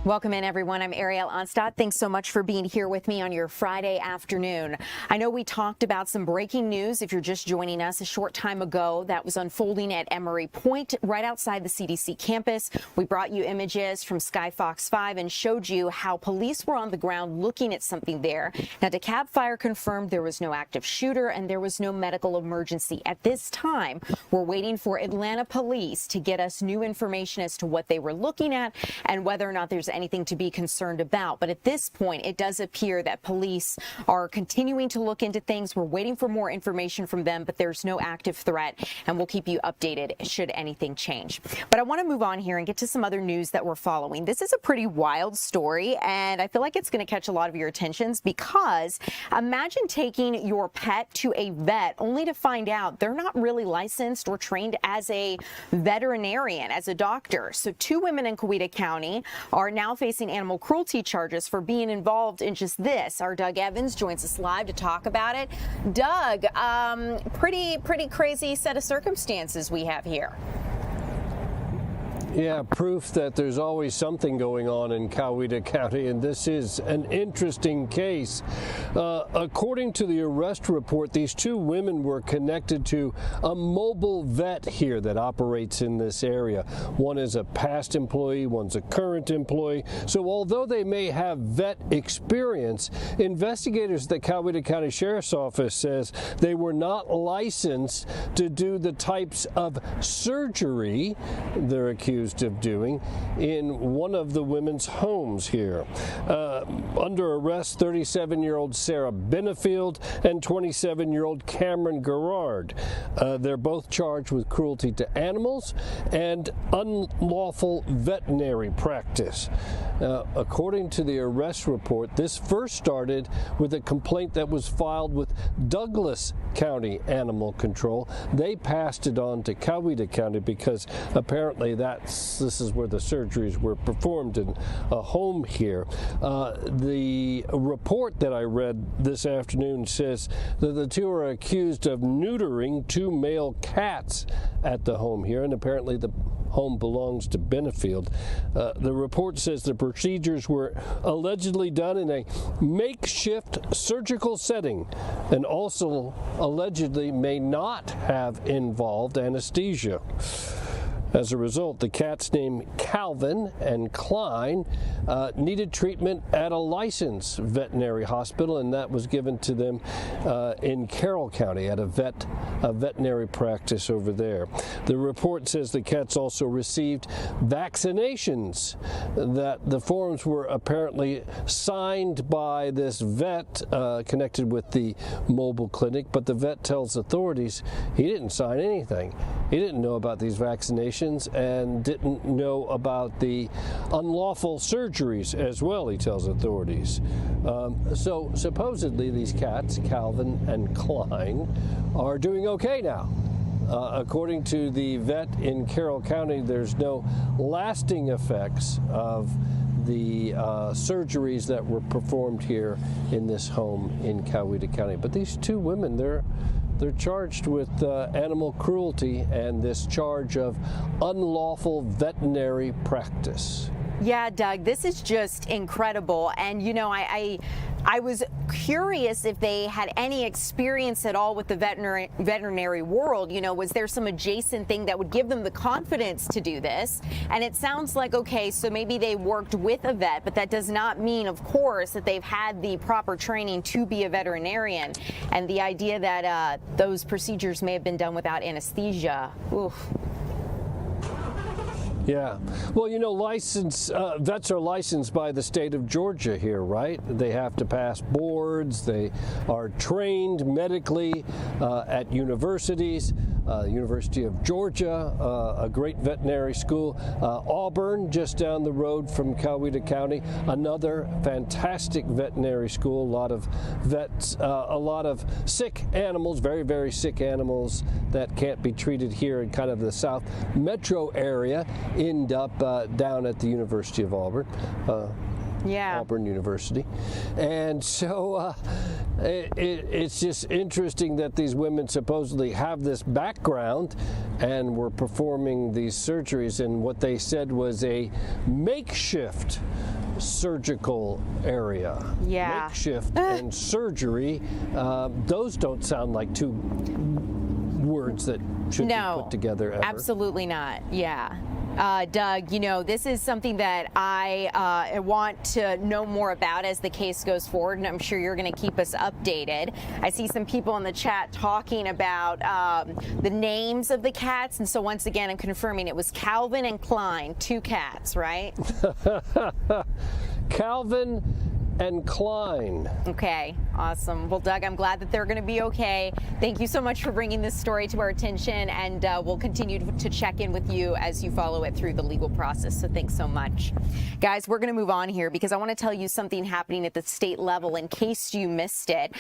Welcome in, everyone. I'm Ariel Onstadt. Thanks so much for being here with me on your Friday afternoon. I know we talked about some breaking news, if you're just joining us, a short time ago that was unfolding at Emory Pointe, right outside the CDC campus. We brought you images from Sky Fox 5 and showed you how police were on the ground looking at something there. Now, DeKalb Fire confirmed there was no active shooter and there was no medical emergency. At this time, we're waiting for Atlanta police to get us new information as to what they were looking at and whether or not there's anything to be concerned about. But at this point, it does appear that police are continuing to look into things. We're waiting for more information from them, but there's no active threat, and we'll keep you updated should anything change. But I want to move on here and get to some other news that we're following. This is a pretty wild story, and I feel like it's going to catch a lot of your attentions because imagine taking your pet to a vet only to find out they're not really licensed or trained as a veterinarian, as a doctor. So 2 women in Coweta County are now facing animal cruelty charges for being involved in just this. Our Doug Evans joins us live to talk about it. Doug, pretty crazy set of circumstances we have here. Yeah, proof that there's always something going on in Coweta County, and this is an interesting case. According to the arrest report, these 2 women were connected to a mobile vet here that operates in this area. One is a past employee, one's a current employee. So although they may have vet experience, investigators at the Coweta County Sheriff's Office says they were not licensed to do the types of surgery they're accused of doing in one of the women's homes here. Under arrest, 37-year-old Sarah Benefield and 27-year-old Cameron Gerard. They're both charged with cruelty to animals and unlawful veterinary practice. According to the arrest report, this first started with a complaint that was filed with Douglas County Animal Control. They passed it on to Coweta County because apparently this is where the surgeries were performed, in a home here. The report that I read this afternoon says that the 2 are accused of neutering 2 male cats at the home here, and apparently the home belongs to Benefield. The report says the procedures were allegedly done in a makeshift surgical setting and also allegedly may not have involved anesthesia. As a result, the cats named Calvin and Klein needed treatment at a licensed veterinary hospital, and that was given to them in Carroll County at a veterinary practice over there. The report says the cats also received vaccinations, that the forms were apparently signed by this vet connected with the mobile clinic, but the vet tells authorities he didn't sign anything. He didn't know about these vaccinations and didn't know about the unlawful surgeries as well, he tells authorities. So supposedly these cats, Calvin and Klein, are doing okay now. According to the vet in Carroll County, there's no lasting effects of the surgeries that were performed here in this home in Coweta County. But these 2 women, they're charged with animal cruelty and this charge of unlawful veterinary practice. Yeah, Doug, this is just incredible. And, you know, I was curious if they had any experience at all with the veterinary world. You know, was there some adjacent thing that would give them the confidence to do this? And it sounds like, okay, so maybe they worked with a vet, but that does not mean, of course, that they've had the proper training to be a veterinarian. And the idea that those procedures may have been done without anesthesia. Oof. Yeah. Well, you know, vets are licensed by the state of Georgia here, right? They have to pass boards. They are trained medically at universities. University of Georgia, a great veterinary school. Auburn, just down the road from Coweta County, another fantastic veterinary school. A lot of vets, a lot of sick animals, very, very sick animals that can't be treated here in kind of the South Metro area end up down at the University of Auburn. Auburn University. And so it's just interesting that these women supposedly have this background and were performing these surgeries in what they said was a makeshift surgical area. Yeah. Makeshift and surgery, those don't sound like two words that should be put together ever. Absolutely not. Yeah. Doug, you know, this is something that I want to know more about as the case goes forward, and I'm sure you're going to keep us updated. I see some people in the chat talking about the names of the cats, and so once again, I'm confirming it was Calvin and Klein, 2 cats, right? Calvin and Klein. Okay, awesome. Well, Doug, I'm glad that they're going to be okay. Thank you so much for bringing this story to our attention, and we'll continue to check in with you as you follow it through the legal process. So thanks so much. Guys, we're going to move on here because I want to tell you something happening at the state level in case you missed it.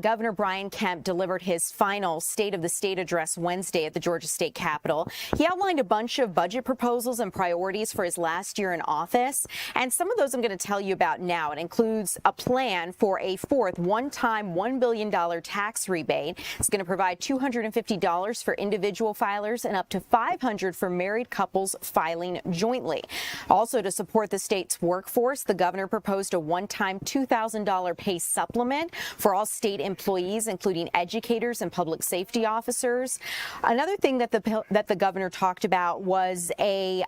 Governor Brian Kemp delivered his final State of the State address Wednesday at the Georgia State Capitol. He outlined a bunch of budget proposals and priorities for his last year in office, and some of those I'm going to tell you about now. It includes a plan for a fourth one-time $1 billion tax rebate. It's going to provide $250 for individual filers and up to $500 for married couples filing jointly. Also, to support the state's workforce, the governor proposed a one-time $2,000 pay supplement for all state employees, including educators and public safety officers. Another thing that the governor talked about was a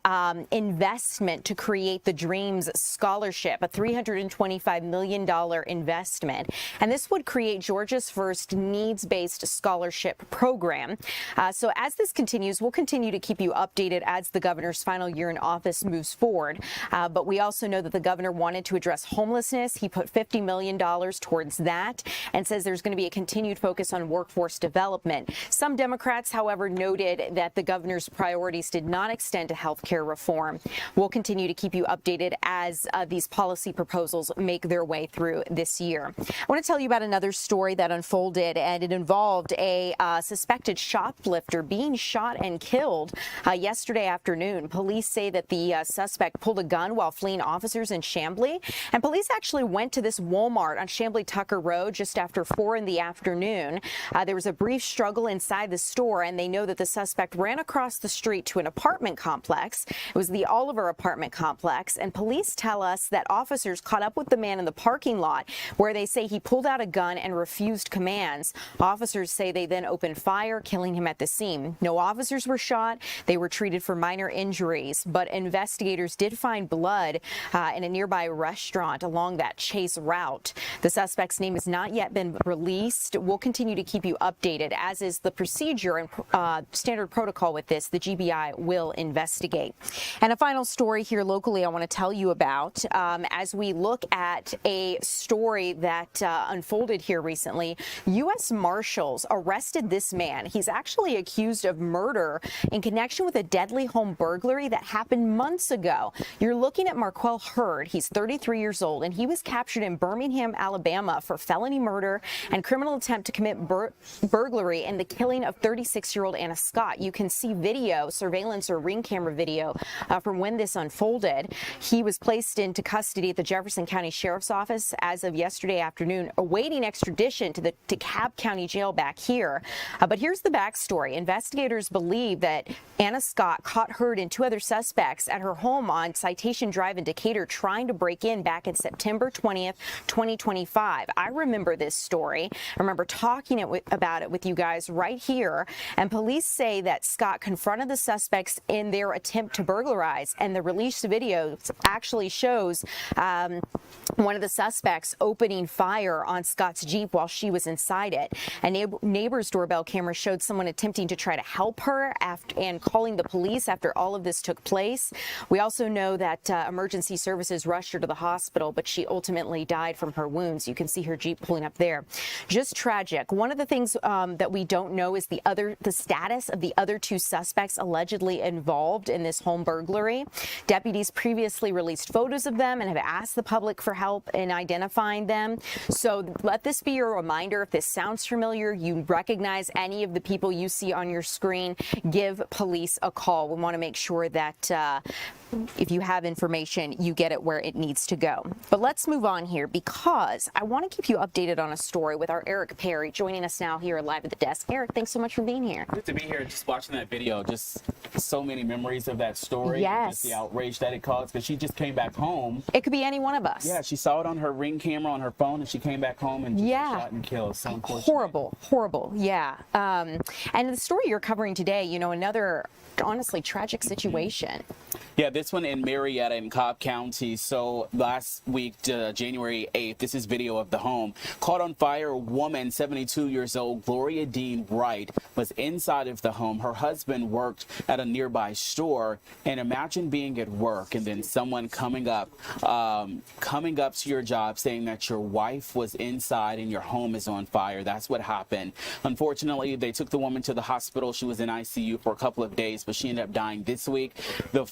investment to create the Dreams Scholarship, a $325 million investment. And this would create Georgia's first needs-based scholarship program. So as this continues, we'll continue to keep you updated as the governor's final year in office moves forward. But we also know that the governor wanted to address homelessness. He put $50 million towards that and says there's going to be a continued focus on workforce development. Some Democrats, however, noted that the governor's priorities did not extend to health care reform. We'll continue to keep you updated as these policy proposals make their way through this year. I want to tell you about another story that unfolded, and it involved a suspected shoplifter being shot and killed yesterday afternoon. Police say that the suspect pulled a gun while fleeing officers in Chamblee, and police actually went to this Walmart on Chamblee-Tucker Road just after 4 in the afternoon. There was a brief struggle inside the store, and they know that the suspect ran across the street to an apartment complex. It was the Oliver apartment complex, and police tell us that officers caught up with the man in the parking lot, where they say he pulled out a gun and refused commands. Officers say they then opened fire, killing him at the scene. No officers were shot. They were treated for minor injuries, but investigators did find blood in a nearby restaurant along that chase route. The suspect's name has not yet been released. We'll continue to keep you updated, as is the procedure and standard protocol with this. The GBI will investigate. And a final story here locally I want to tell you about as we look at a story that unfolded here recently. U.S. Marshals arrested this man. He's actually accused of murder in connection with a deadly home burglary that happened months ago. You're looking at Marquel Hurd. He's 33 years old, and he was captured in Birmingham, Alabama for felony murder and criminal attempt to commit burglary and the killing of 36-year-old Anna Scott. You can see video, surveillance or ring camera video from when this unfolded. He was placed into custody at the Jefferson County Sheriff's Office as of yesterday afternoon, awaiting extradition to the DeKalb County Jail back here. But here's the backstory. Investigators believe that Anna Scott caught Hurd and 2 other suspects at her home on Citation Drive in Decatur trying to break in back in September 20th, 2025. I remember this story. I remember talking about it with you guys right here. And police say that Scott confronted the suspects in their attempt to burglarize, and the released video actually shows one of the suspects opening fire on Scott's Jeep while she was inside it. A neighbor's doorbell camera showed someone attempting to try to help her and calling the police after all of this took place. We also know that emergency services rushed her to the hospital, but she ultimately died from her wounds. You can see her Jeep pulling up there. Just tragic. One of the things that we don't know is the status of the other 2 suspects allegedly involved in this home burglary. Deputies previously released photos of them and have asked the public for help in identifying them. So let this be your reminder. If this sounds familiar, you recognize any of the people you see on your screen, give police a call. We want to make sure that if you have information, you get it where it needs to go. But let's move on here, because I want to keep you updated on a story with our Eric Perry joining us now here live at the desk. Eric, thanks so much for being here. Good to be here, just watching that video. Just so many memories of that story. Yes. Just the outrage that it caused, because she just came back home. It could be any one of us. Yeah, she saw it on her Ring camera on her phone, and she came back home and just shot and killed. So unfortunate. Horrible, horrible. Yeah. And the story you're covering today, you know, another honestly tragic situation. Yeah, this one in Marrietta in Cobb County. So last week, January 8th, this is video of the home. Caught on fire, a woman, 72 years old, Gloria Dean Wright, was inside of the home. Her husband worked at a nearby store, and imagine being at work and then someone coming up to your job saying that your wife was inside and your home is on fire. That's what happened. Unfortunately, they took the woman to the hospital. She was in ICU for a couple of days, but she ended up dying this week. The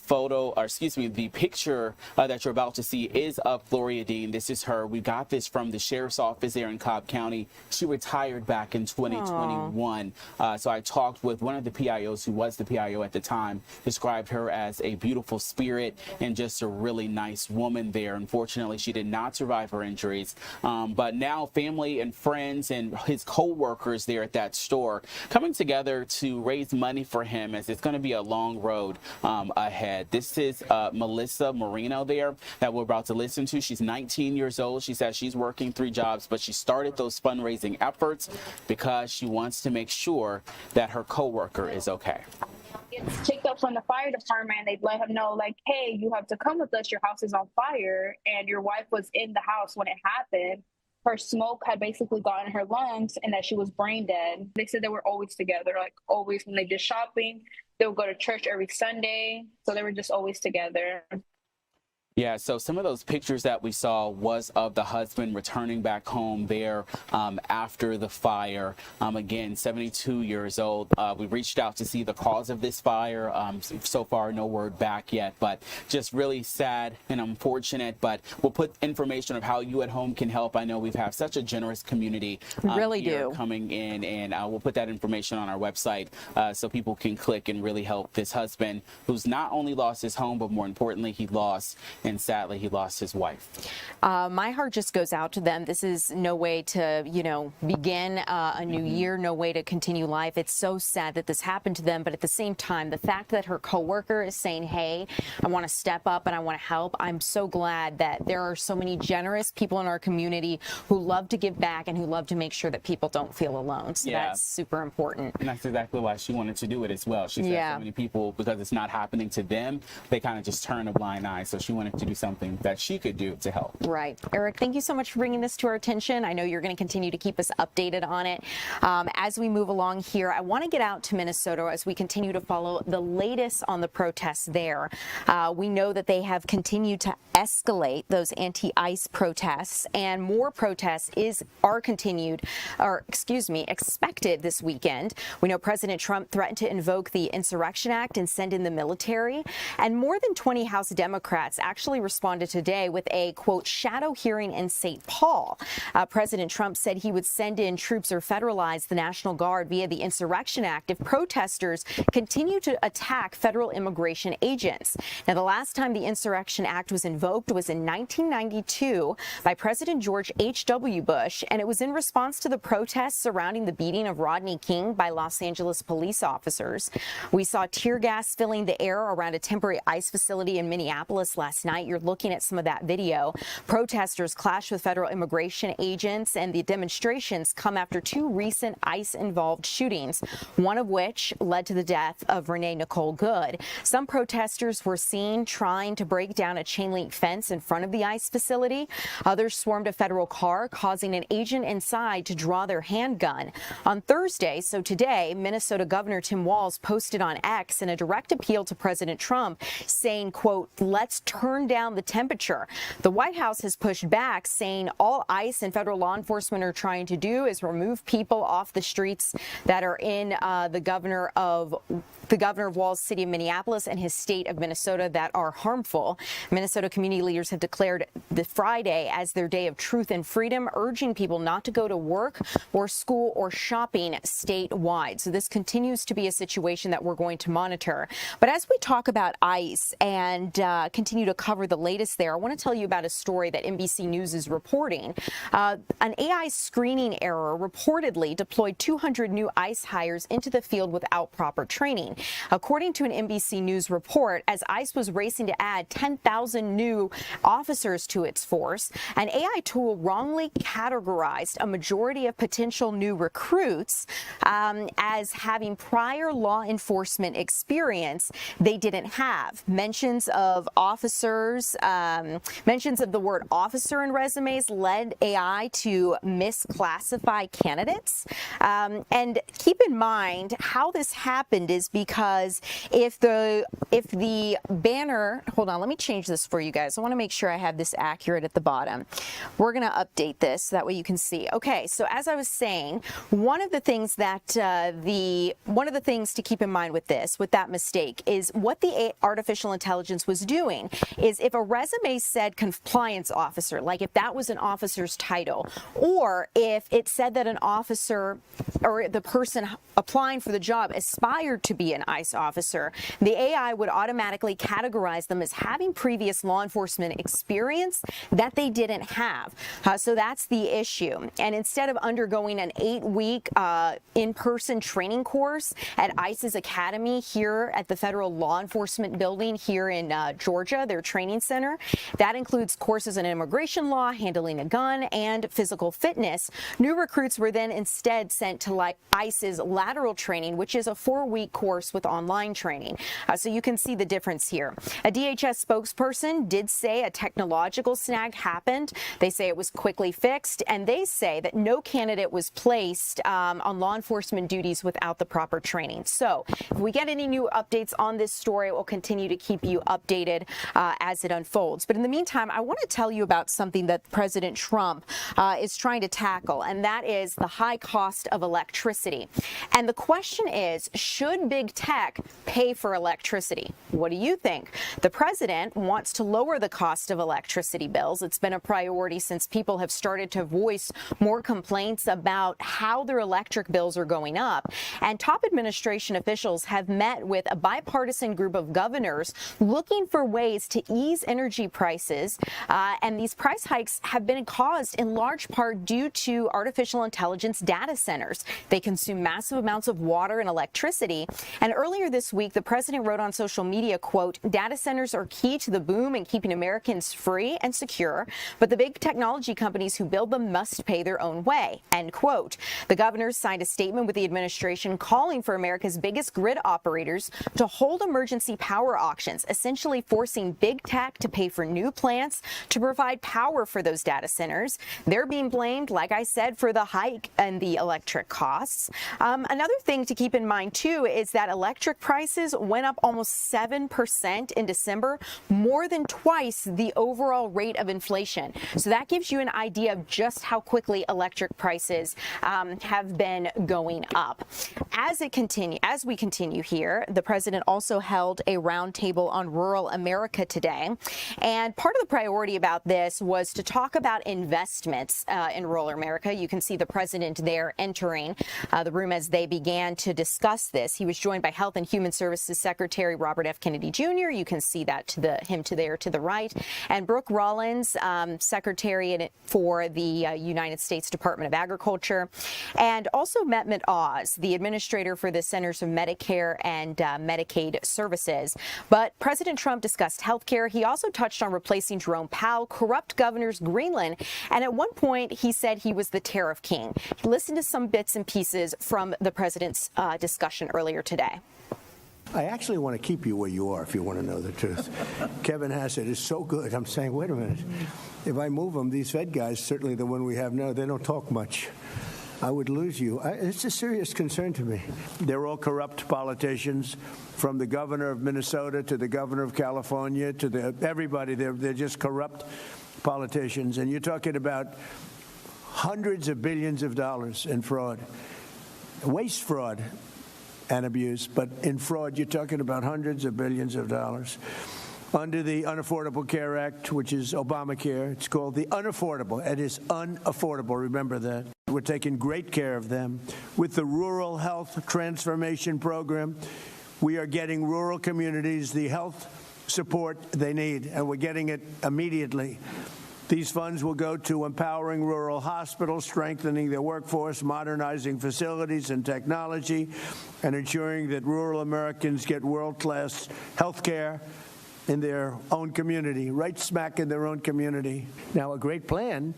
picture that you're about to see is of Gloria Dean. This is her. We got this from the sheriff's office there in Cobb County. She retired back in 2021. So I talked with one of the PIOs who was the PIO at the time, described her as a beautiful spirit and just a really nice woman there. Unfortunately, she did not survive her injuries. But now family and friends and his co-workers there at that store coming together to raise money for him, as it's going to be a long road ahead. This is Melissa Marino there that we're about to listen to. She's 19 years old. She says she's working 3 jobs, but she started those fundraising efforts because she wants to make sure that her coworker is okay. Gets picked up from the fire department. They'd let him know, like, hey, you have to come with us. Your house is on fire. And your wife was in the house when it happened. Her smoke had basically gotten in her lungs and that she was brain dead. They said they were always together, like always. When they did shopping, they would go to church every Sunday. So they were just always together. Yeah, so some of those pictures that we saw was of the husband returning back home there after the fire. Again, 72 years old. We reached out to see the cause of this fire. So far, no word back yet, but just really sad and unfortunate. But we'll put information of how you at home can help. I know we have such a generous community coming in, and we'll put that information on our website so people can click and really help this husband, who's not only lost his home, but more importantly, he lost, and sadly, he lost his wife. My heart just goes out to them. This is no way to, begin a new year, no way to continue life. It's so sad that this happened to them, but at the same time, the fact that her coworker is saying, hey, I want to step up and I want to help. I'm so glad that there are so many generous people in our community who love to give back and who love to make sure that people don't feel alone. So that's super important. And that's exactly why she wanted to do it as well. She said so many people, because it's not happening to them, they kind of just turn a blind eye. So she wanted to do something that she could do to help. Right. Eric, thank you so much for bringing this to our attention. I know you're going to continue to keep us updated on it. As we move along here, I want to get out to Minnesota as we continue to follow the latest on the protests there. We know that they have continued to escalate, those anti-ICE protests, and more protests expected this weekend. We know President Trump threatened to invoke the Insurrection Act and send in the military, and more than 20 House Democrats actually responded today with a, quote, shadow hearing in St. Paul. President Trump said he would send in troops or federalize the National Guard via the Insurrection Act if protesters continue to attack federal immigration agents. Now, the last time the Insurrection Act was invoked was in 1992 by President George H.W. Bush, and it was in response to the protests surrounding the beating of Rodney King by Los Angeles police officers. We saw tear gas filling the air around a temporary ICE facility in Minneapolis last night. You're looking at some of that video. Protesters clashed with federal immigration agents, and the demonstrations come after 2 recent ICE-involved shootings, one of which led to the death of Renee Nicole Good. Some protesters were seen trying to break down a chain-link fence in front of the ICE facility. Others swarmed a federal car, causing an agent inside to draw their handgun. On Thursday, so today, Minnesota Governor Tim Walz posted on X in a direct appeal to President Trump, saying, quote, let's turn down the temperature. The White House has pushed back, saying all ICE and federal law enforcement are trying to do is remove people off the streets that are in the governor of the governor of Walls City of Minneapolis and his state of Minnesota that are harmful. Minnesota community leaders have declared the Friday as their day of truth and freedom, urging people not to go to work or school or shopping statewide. So this continues to be a situation that we're going to monitor. But as we talk about ICE and continue to cover the latest there, I want to tell you about a story that NBC News is reporting. An AI screening error reportedly deployed 200 new ICE hires into the field without proper training. According to an NBC News report, as ICE was racing to add 10,000 new officers to its force, an AI tool wrongly categorized a majority of potential new recruits as having prior law enforcement experience they didn't have. Mentions of officers, mentions of the word officer in resumes led AI to misclassify candidates. And keep in mind how this happened is because if the banner, hold on, let me change this for you guys. I want to make sure I have this accurate at the bottom. We're going to update this so that way you can see. Okay, so as I was saying, one of the things that one of the things to keep in mind with this, with that mistake, is what the artificial intelligence was doing is if a resume said compliance officer, like if that was an officer's title, or if it said that an officer or the person applying for the job aspired to be an ICE officer, the AI would automatically categorize them as having previous law enforcement experience that they didn't have. So that's the issue. And instead of undergoing an 8-week in-person training course at ICE's academy here at the Federal Law Enforcement Building here in Georgia, their training center, that includes courses in immigration law, handling a gun, and physical fitness. New recruits were then instead sent to ICE's lateral training, which is a 4-week course with online training. So you can see the difference here. A DHS spokesperson did say a technological snag happened. They say it was quickly fixed, and they say that no candidate was placed on law enforcement duties without the proper training. So if we get any new updates on this story, we'll continue to keep you updated as it unfolds. But in the meantime, I want to tell you about something that President Trump is trying to tackle, and that is the high cost of electricity. And the question is, should big tech pay for electricity? What do you think? The president wants to lower the cost of electricity bills. It's been a priority since people have started to voice more complaints about how their electric bills are going up. And top administration officials have met with a bipartisan group of governors looking for ways to ease energy prices. And these price hikes have been caused in large part due to artificial intelligence data centers. They consume massive amounts of water and electricity. And earlier this week, the president wrote on social media, quote, "Data centers are key to the boom and keeping Americans free and secure, but the big technology companies who build them must pay their own way," end quote. The governors signed a statement with the administration calling for America's biggest grid operators to hold emergency power auctions, essentially forcing big tech to pay for new plants to provide power for those data centers. They're being blamed, like I said, for the hike and the electric costs. Another thing to keep in mind, too, is that electric prices went up almost 7% in December, more than twice the overall rate of inflation. So that gives you an idea of just how quickly electric prices have been going up. As we continue here, the president also held a roundtable on rural America today. And part of the priority about this was to talk about investments in rural America. You can see the president there entering the room as they began to discuss this. He was joined by Health and Human Services Secretary Robert F. Kennedy Jr. You can see that to the right. And Brooke Rollins, Secretary for the United States Department of Agriculture. And also Mehmet Oz, the administrator for the Centers for Medicare and Medicaid Services. But President Trump discussed health care. He also touched on replacing Jerome Powell, corrupt governors Greenland, and at one point he said he was the tariff king. Listen to some bits and pieces from the president's discussion earlier today. I actually want to keep you where you are, if you want to know the truth. Kevin Hassett is so good. I'm saying, wait a minute. If I move them, these Fed guys, certainly the one we have now, they don't talk much. I would lose you. It's a serious concern to me. They're all corrupt politicians, from the governor of Minnesota to the governor of California to everybody. They're just corrupt politicians. And you're talking about hundreds of billions of dollars in fraud, waste fraud. and abuse. But in fraud, you're talking about hundreds of billions of dollars. Under the Unaffordable Care Act, which is Obamacare, it's called the unaffordable. It is unaffordable. Remember that. We're taking great care of them. With the Rural Health Transformation Program, we are getting rural communities the health support they need, and we're getting it immediately. These funds will go to empowering rural hospitals, strengthening their workforce, modernizing facilities and technology, and ensuring that rural Americans get world-class health care in their own community, right smack in their own community. Now, a great plan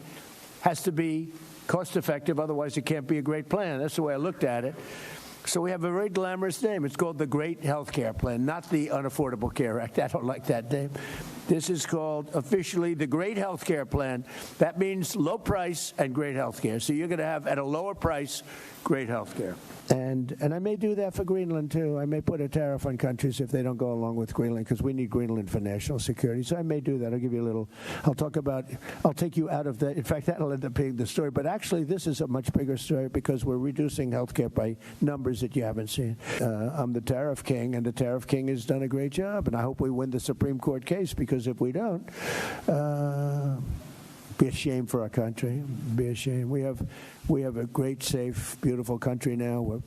has to be cost-effective, otherwise it can't be a great plan. That's the way I looked at it. So we have a very glamorous name. It's called the Great Health Care Plan, not the Unaffordable Care Act. I don't like that name. This is called officially the Great Health Care Plan. That means low price and great health care. So you're going to have, at a lower price, great health care. And I may do that for Greenland, too. I may put a tariff on countries if they don't go along with Greenland, because we need Greenland for national security. So I may do that. I'll give you a little, I'll take you out of that. In fact, that'll end up being the story. But actually, this is a much bigger story because we're reducing health care by numbers that you haven't seen. I'm the tariff king, and the tariff king has done a great job. And I hope we win the Supreme Court case, because if we don't, be a shame for our country. Be a shame. We have a great, safe, beautiful country now.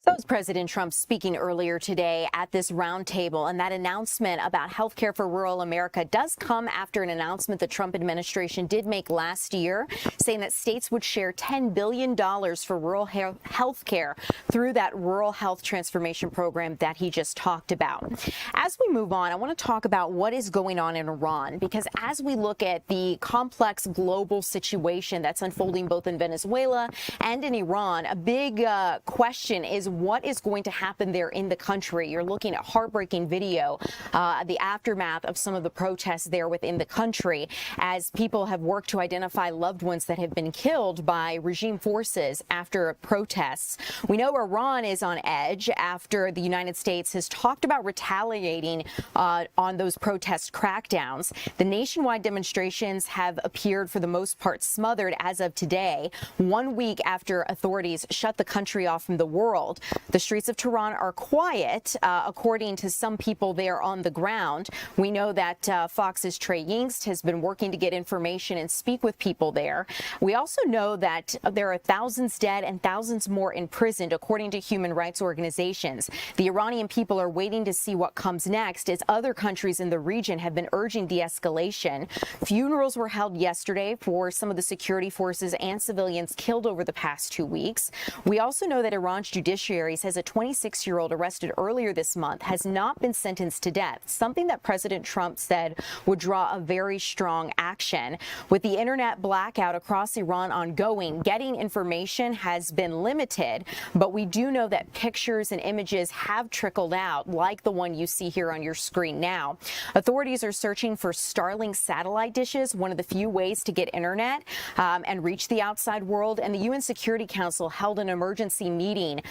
So was President Trump speaking earlier today at this roundtable, and that announcement about health care for rural America does come after an announcement the Trump administration did make last year, saying that states would share $10 billion for rural health care through that Rural Health Transformation Program that he just talked about. As we move on, I want to talk about what is going on in Iran, because as we look at the complex global situation that's unfolding both in Venezuela and in Iran, a big question is what is going to happen there in the country. You're looking at heartbreaking video, the aftermath of some of the protests there within the country, as people have worked to identify loved ones that have been killed by regime forces after protests. We know Iran is on edge after the United States has talked about retaliating on those protest crackdowns. The nationwide demonstrations have appeared for the most part smothered as of today, 1 week after authorities shut the country off from the world. The streets of Tehran are quiet, according to some people there on the ground. We know that Fox's Trey Yingst has been working to get information and speak with people there. We also know that there are thousands dead and thousands more imprisoned, according to human rights organizations. The Iranian people are waiting to see what comes next, as other countries in the region have been urging de-escalation. Funerals were held yesterday for some of the security forces and civilians killed over the past 2 weeks. We also know that Iran's judiciary says a 26-year-old arrested earlier this month has not been sentenced to death, something that President Trump said would draw a very strong action. With the internet blackout across Iran ongoing, getting information has been limited, but we do know that pictures and images have trickled out, like the one you see here on your screen now. Authorities are searching for Starlink satellite dishes, one of the few ways to get internet and reach the outside world, and the UN Security Council held an emergency meeting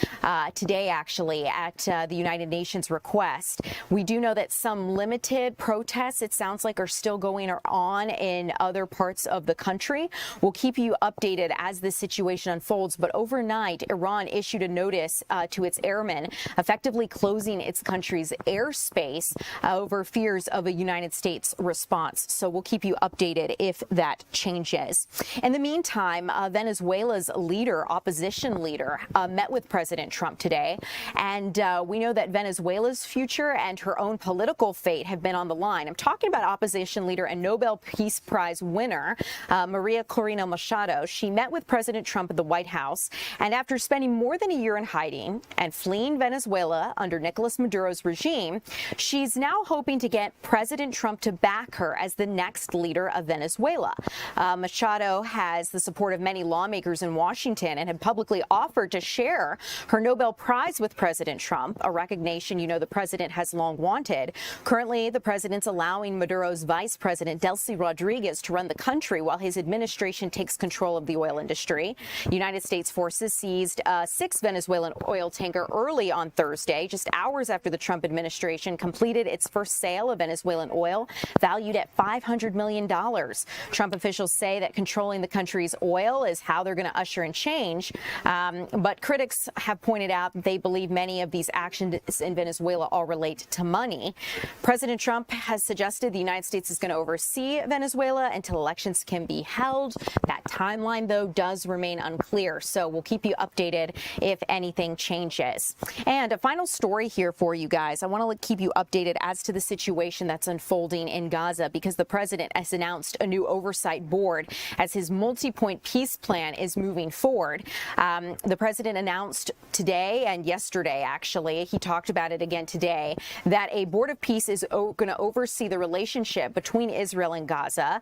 today, actually, at the United Nations request. We do know that some limited protests, it sounds like, are still going on in other parts of the country. We'll keep you updated as the situation unfolds, but overnight, Iran issued a notice to its airmen, effectively closing its country's airspace over fears of a United States response. So we'll keep you updated if that changes. In the meantime, Venezuela's opposition leader, met with President Trump today, and we know that Venezuela's future and her own political fate have been on the line. I'm talking about opposition leader and Nobel Peace Prize winner Maria Corina Machado. She met with President Trump at the White House, and after spending more than a year in hiding and fleeing Venezuela under Nicolas Maduro's regime, she's now hoping to get President Trump to back her as the next leader of Venezuela. Machado has the support of many lawmakers in Washington and had publicly offered to share her Nobel Nobel Prize with President Trump, a recognition the president has long wanted. Currently, the president's allowing Maduro's vice president, Delcy Rodriguez, to run the country while his administration takes control of the oil industry. United States forces seized a 6 Venezuelan oil tanker early on Thursday, just hours after the Trump administration completed its first sale of Venezuelan oil, valued at $500 million. Trump officials say that controlling the country's oil is how they're going to usher in change. But critics have pointed out that they believe many of these actions in Venezuela all relate to money. President Trump has suggested the United States is going to oversee Venezuela until elections can be held. That timeline, though, does remain unclear. So we'll keep you updated if anything changes. And a final story here for you guys. I want to keep you updated as to the situation that's unfolding in Gaza, because the president has announced a new oversight board as his multi-point peace plan is moving forward. The president announced today and yesterday, actually, he talked about it again today, that a board of peace is going to oversee the relationship between Israel and Gaza.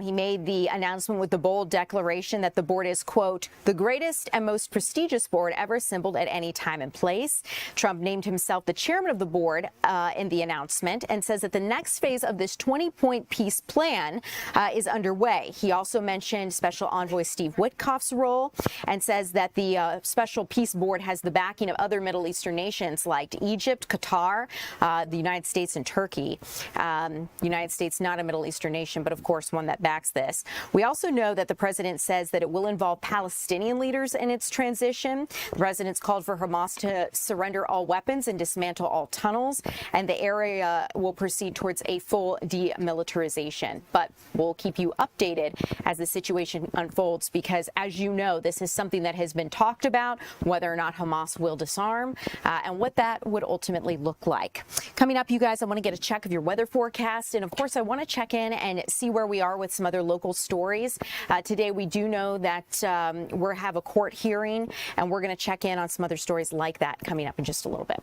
He made the announcement with the bold declaration that the board is, quote, the greatest and most prestigious board ever assembled at any time and place. Trump named himself the chairman of the board in the announcement and says that the next phase of this 20-point peace plan is underway. He also mentioned Special Envoy Steve Witkoff's role and says that the Special Peace Board has the backing of other Middle Eastern nations like Egypt, Qatar, the United States, and Turkey. United States, not a Middle Eastern nation, but of course one that backs this. We also know that the president says that it will involve Palestinian leaders in its transition. The president's called for Hamas to surrender all weapons and dismantle all tunnels, and the area will proceed towards a full demilitarization. But we'll keep you updated as the situation unfolds, because as you know, this is something that has been talked about, whether or not Hamas will disarm and what that would ultimately look like. Coming up, you guys, I want to get a check of your weather forecast. And of course, I want to check in and see where we are with some other local stories. Today, we do know that we have a court hearing, and we're going to check in on some other stories like that coming up in just a little bit.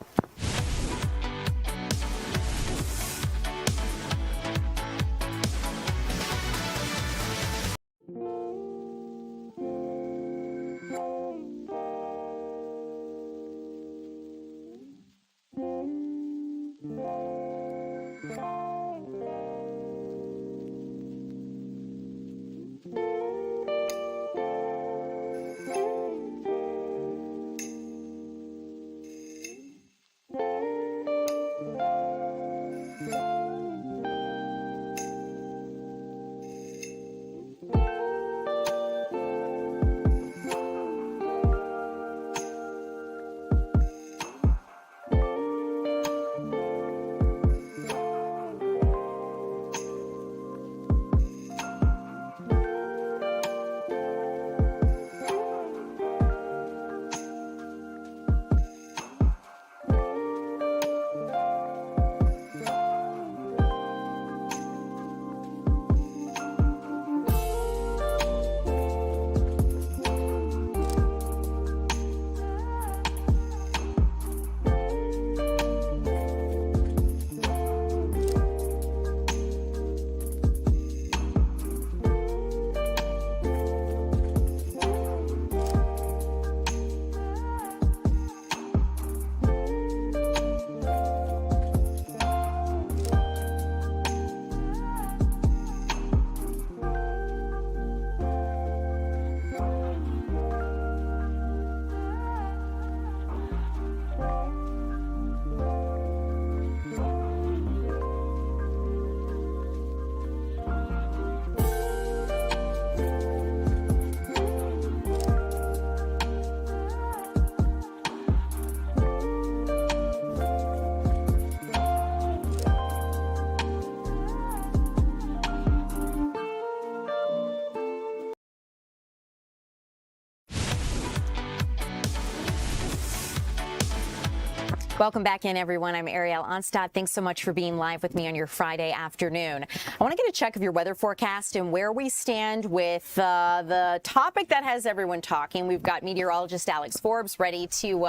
Welcome back in, everyone. I'm Ariel Onstad. Thanks so much for being live with me on your Friday afternoon. I want to get a check of your weather forecast and where we stand with the topic that has everyone talking. We've got meteorologist Alex Forbes ready to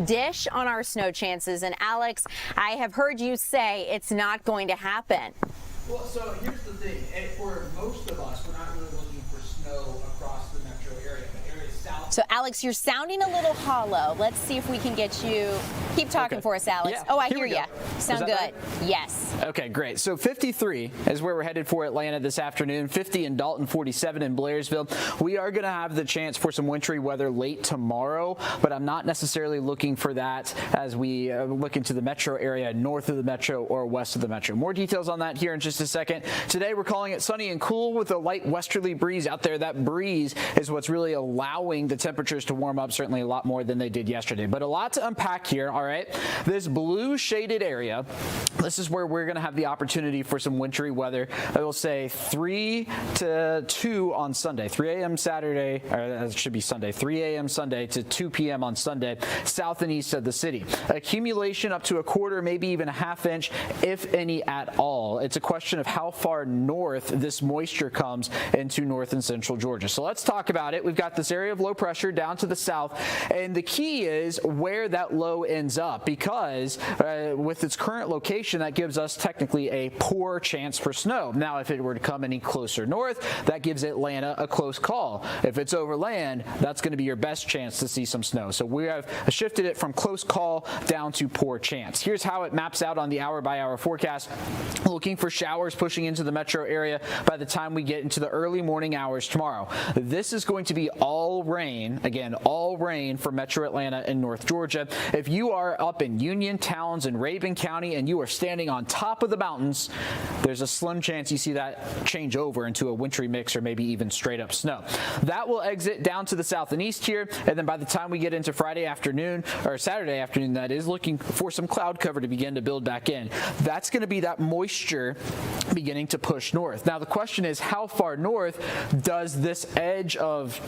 dish on our snow chances. And Alex, I have heard you say it's not going to happen. Well, so here's the thing. For most of us, we're not really looking for snow across the metro area, but areas south So, Alex, you're sounding a little hollow. Let's see if we can get you. Keep talking for us, Alex. Yeah, oh, I here hear we go. you. Sound Is good. that better? Yes. Okay, great. So 53 is where we're headed for Atlanta this afternoon. 50 in Dalton, 47 in Blairsville. We are going to have the chance for some wintry weather late tomorrow, but I'm not necessarily looking for that as we look into the metro area, north of the metro or west of the metro. More details on that here in just a second. Today, we're calling it sunny and cool with a light westerly breeze out there. That breeze is what's really allowing the temperatures to warm up, certainly a lot more than they did yesterday. But a lot to unpack here, all right? This blue shaded area, this is where we're going to have the opportunity for some wintry weather. I will say 3 to 2 on Sunday, 3 a.m. Saturday, or it should be Sunday, 3 a.m. Sunday to 2 p.m. on Sunday, south and east of the city. Accumulation up to a quarter, maybe even a half inch, if any at all. It's a question of how far north this moisture comes into north and central Georgia. So let's talk about it. We've got this area of low pressure down to the south, and the key is where that low ends up, because with its current location, that gives us technically a poor chance for snow. Now, if it were to come any closer north, that gives Atlanta a close call. If it's over land, that's going to be your best chance to see some snow. So we have shifted it from close call down to poor chance. Here's how it maps out on the hour-by-hour forecast. Looking for showers pushing into the metro area by the time we get into the early morning hours tomorrow. This is going to be all rain, again, all rain for metro Atlanta and North Georgia. If you are up in Union, Towns, and Rabin County and you are standing on top of the mountains, there's a slim chance you see that change over into a wintry mix or maybe even straight up snow. That will exit down to the south and east here, and then by the time we get into Friday afternoon, or Saturday afternoon that is, looking for some cloud cover to begin to build back in. That's going to be that moisture beginning to push north. Now the question is, how far north does this edge of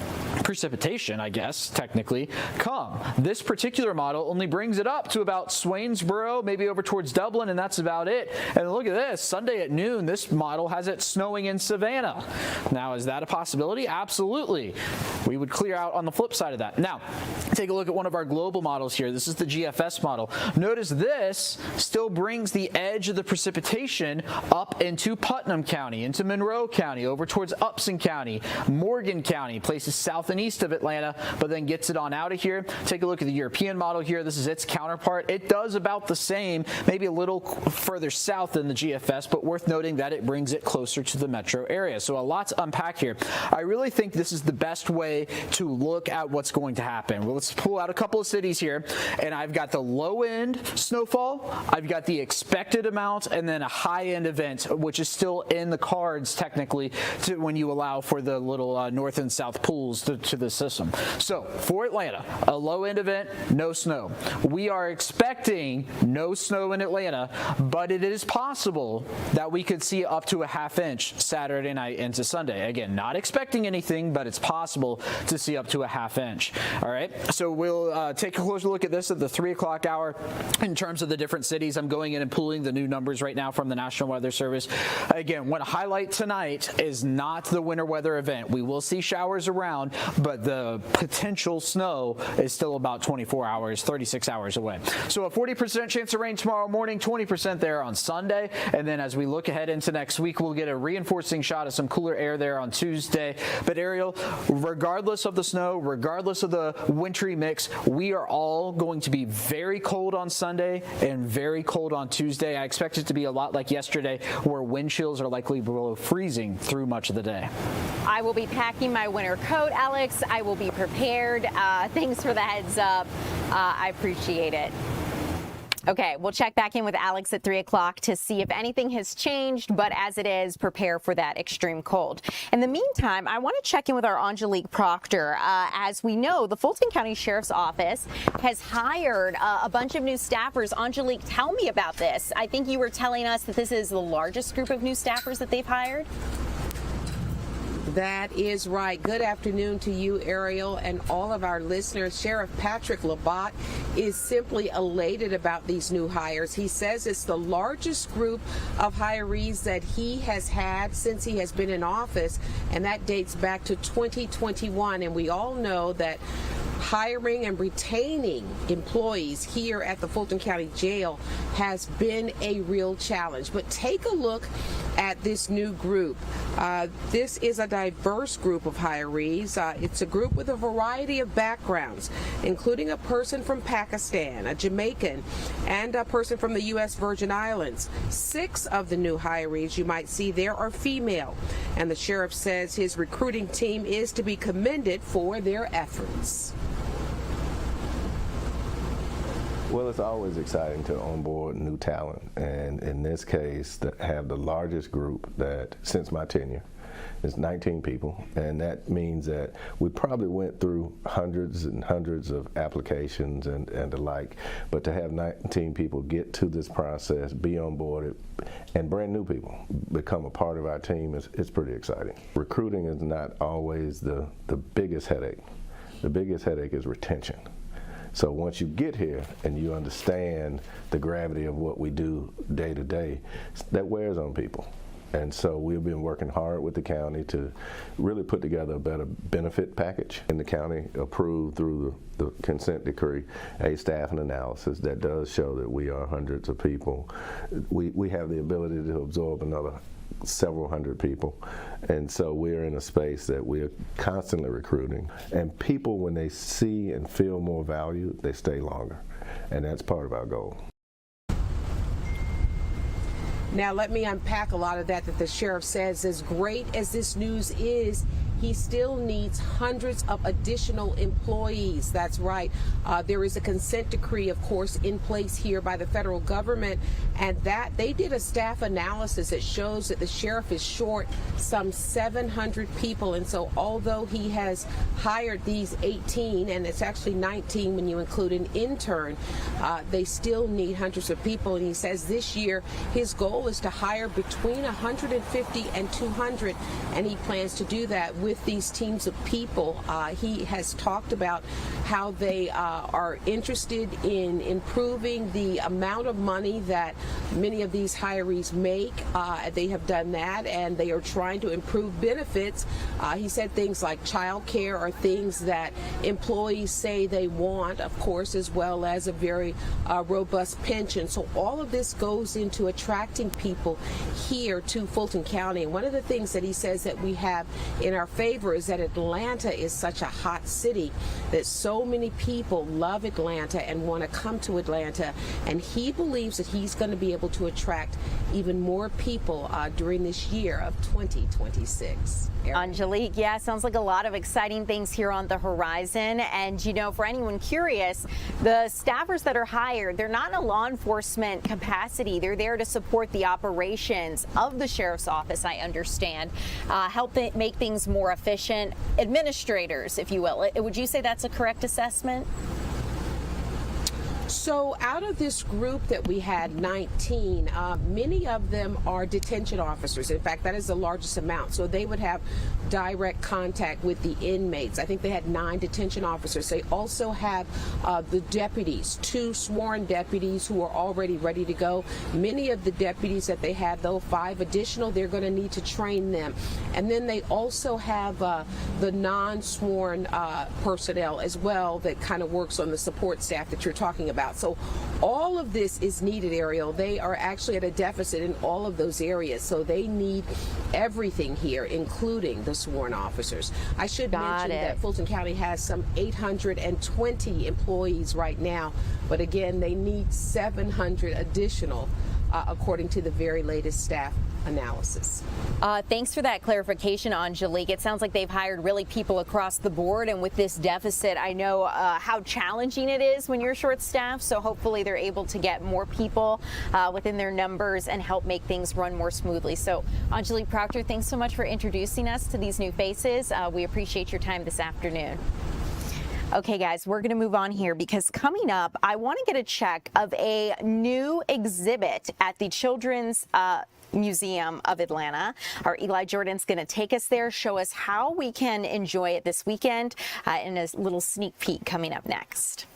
precipitation, I guess, technically, come? This particular model only brings it up to about Swainsboro, maybe over towards Dublin, and that's about it. And look at this, Sunday at noon, this model has it snowing in Savannah. Now, is that a possibility? Absolutely. We would clear out on the flip side of that. Now, take a look at one of our global models here. This is the GFS model. Notice this still brings the edge of the precipitation up into Putnam County, into Monroe County, over towards Upson County, Morgan County, places south and east of Atlanta, but then gets it on out of here. Take a look at the European model here. This is its counterpart. It does about the same, maybe a little further south than the GFS, but worth noting that it brings it closer to the metro area. So a lot to unpack here. I really think this is the best way to look at what's going to happen. Well, let's pull out a couple of cities here, and I've got the low end snowfall, I've got the expected amount, and then a high end event, which is still in the cards technically when you allow for the little north and south pools to the system. So for Atlanta, a low end event, no snow. We are expecting no snow in Atlanta, but it is possible that we could see up to a half inch Saturday night into Sunday. Again, not expecting anything, but it's possible to see up to a half inch. All right, so we'll take a closer look at this at the 3 o'clock hour in terms of the different cities. I'm going in and pulling the new numbers right now from the National Weather Service. Again, what I highlight tonight is not the winter weather event. We will see showers around, but the potential snow is still about 24 hours, 36 hours away. So a 40% chance of rain tomorrow morning, 20% there on Sunday. And then as we look ahead into next week, we'll get a reinforcing shot of some cooler air there on Tuesday. But Ariel, regardless of the snow, regardless of the wintry mix, we are all going to be very cold on Sunday and very cold on Tuesday. I expect it to be a lot like yesterday, where wind chills are likely below freezing through much of the day. I will be packing my winter coat, Alex. I will be prepared. Thanks for the heads up. I appreciate it. Okay, we'll check back in with Alex at 3 o'clock to see if anything has changed, but as it is, prepare for that extreme cold. In the meantime, I want to check in with our Angelique Proctor. As we know, the Fulton County Sheriff's Office has hired a bunch of new staffers. Angelique, tell me about this. I think you were telling us that this is the largest group of new staffers that they've hired. That is right. Good afternoon to you, Ariel, and all of our listeners. Sheriff Patrick Labatt is simply elated about these new hires. He says it's the largest group of hirees that he has had since he has been in office, and that dates back to 2021. And we all know that hiring and retaining employees here at the Fulton County Jail has been a real challenge. But take a look at this new group. This is a diverse group of hirees. It's a group with a variety of backgrounds, including a person from Pakistan, a Jamaican, and a person from the U.S. Virgin Islands. 6 of the new hirees you might see there are female, and the sheriff says his recruiting team is to be commended for their efforts. Well, it's always exciting to onboard new talent, and in this case, to have the largest group that since my tenure. It's 19 people, and that means that we probably went through hundreds and hundreds of applications and the like, but to have 19 people get to this process, be onboarded, and brand new people become a part of our team is pretty exciting. Recruiting is not always the biggest headache. The biggest headache is retention. So once you get here and you understand the gravity of what we do day to day, that wears on people. And so we've been working hard with the county to really put together a better benefit package. And the county approved through the consent decree a staffing analysis that does show that we are hundreds of people. We have the ability to absorb another several hundred people, and so we're in a space that we're constantly recruiting, and people, when they see and feel more value, they stay longer, and that's part of our goal. Now let me unpack a lot of that the sheriff says. As great as this news is, he still needs hundreds of additional employees. That's right. There is a consent decree, of course, in place here by the federal government, and that they did a staff analysis that shows that the sheriff is short some 700 people. And so although he has hired these 18, and it's actually 19 when you include an intern, they still need hundreds of people. And he says this year his goal is to hire between 150 and 200, and he plans to do that with these teams of people. He has talked about how they are interested in improving the amount of money that many of these hirees make. They have done that, and they are trying to improve benefits. He said things like child care are things that employees say they want, of course, as well as a very robust pension. So all of this goes into attracting people here to Fulton County. And one of the things that he says that we have in our favor is that Atlanta is such a hot city, that so many people love Atlanta and want to come to Atlanta, and he believes that he's going to be able to attract even more people during this year of 2026. Angelique, yeah, sounds like a lot of exciting things here on the horizon. And, you know, for anyone curious, the staffers that are hired, they're not in a law enforcement capacity. They're there to support the operations of the sheriff's office, I understand, help make things more efficient. Administrators, if you will. Would you say that's a correct assessment? So out of this group that we had, 19, many of them are detention officers. In fact, that is the largest amount. So they would have direct contact with the inmates. I think they had 9 detention officers. They also have the deputies, 2 sworn deputies who are already ready to go. Many of the deputies that they have, though, 5 additional, they're going to need to train them. And then they also have the non-sworn personnel as well that kind of works on the support staff that you're talking about. So all of this is needed, Ariel. They are actually at a deficit in all of those areas. So they need everything here, including the sworn officers. I should mention that Fulton County has some 820 employees right now. But again, they need 700 additional, according to the very latest staff analysis. Thanks for that clarification, Angelique. It sounds like they've hired really people across the board, and with this deficit, I know how challenging it is when you're short-staffed, so hopefully they're able to get more people within their numbers and help make things run more smoothly. So, Angelique Proctor, thanks so much for introducing us to these new faces. We appreciate your time this afternoon. Okay, guys, we're going to move on here because coming up, I want to get a check of a new exhibit at the Children's Museum of Atlanta. Our Eli Jordan's going to take us there, show us how we can enjoy it this weekend, and a little sneak peek coming up next.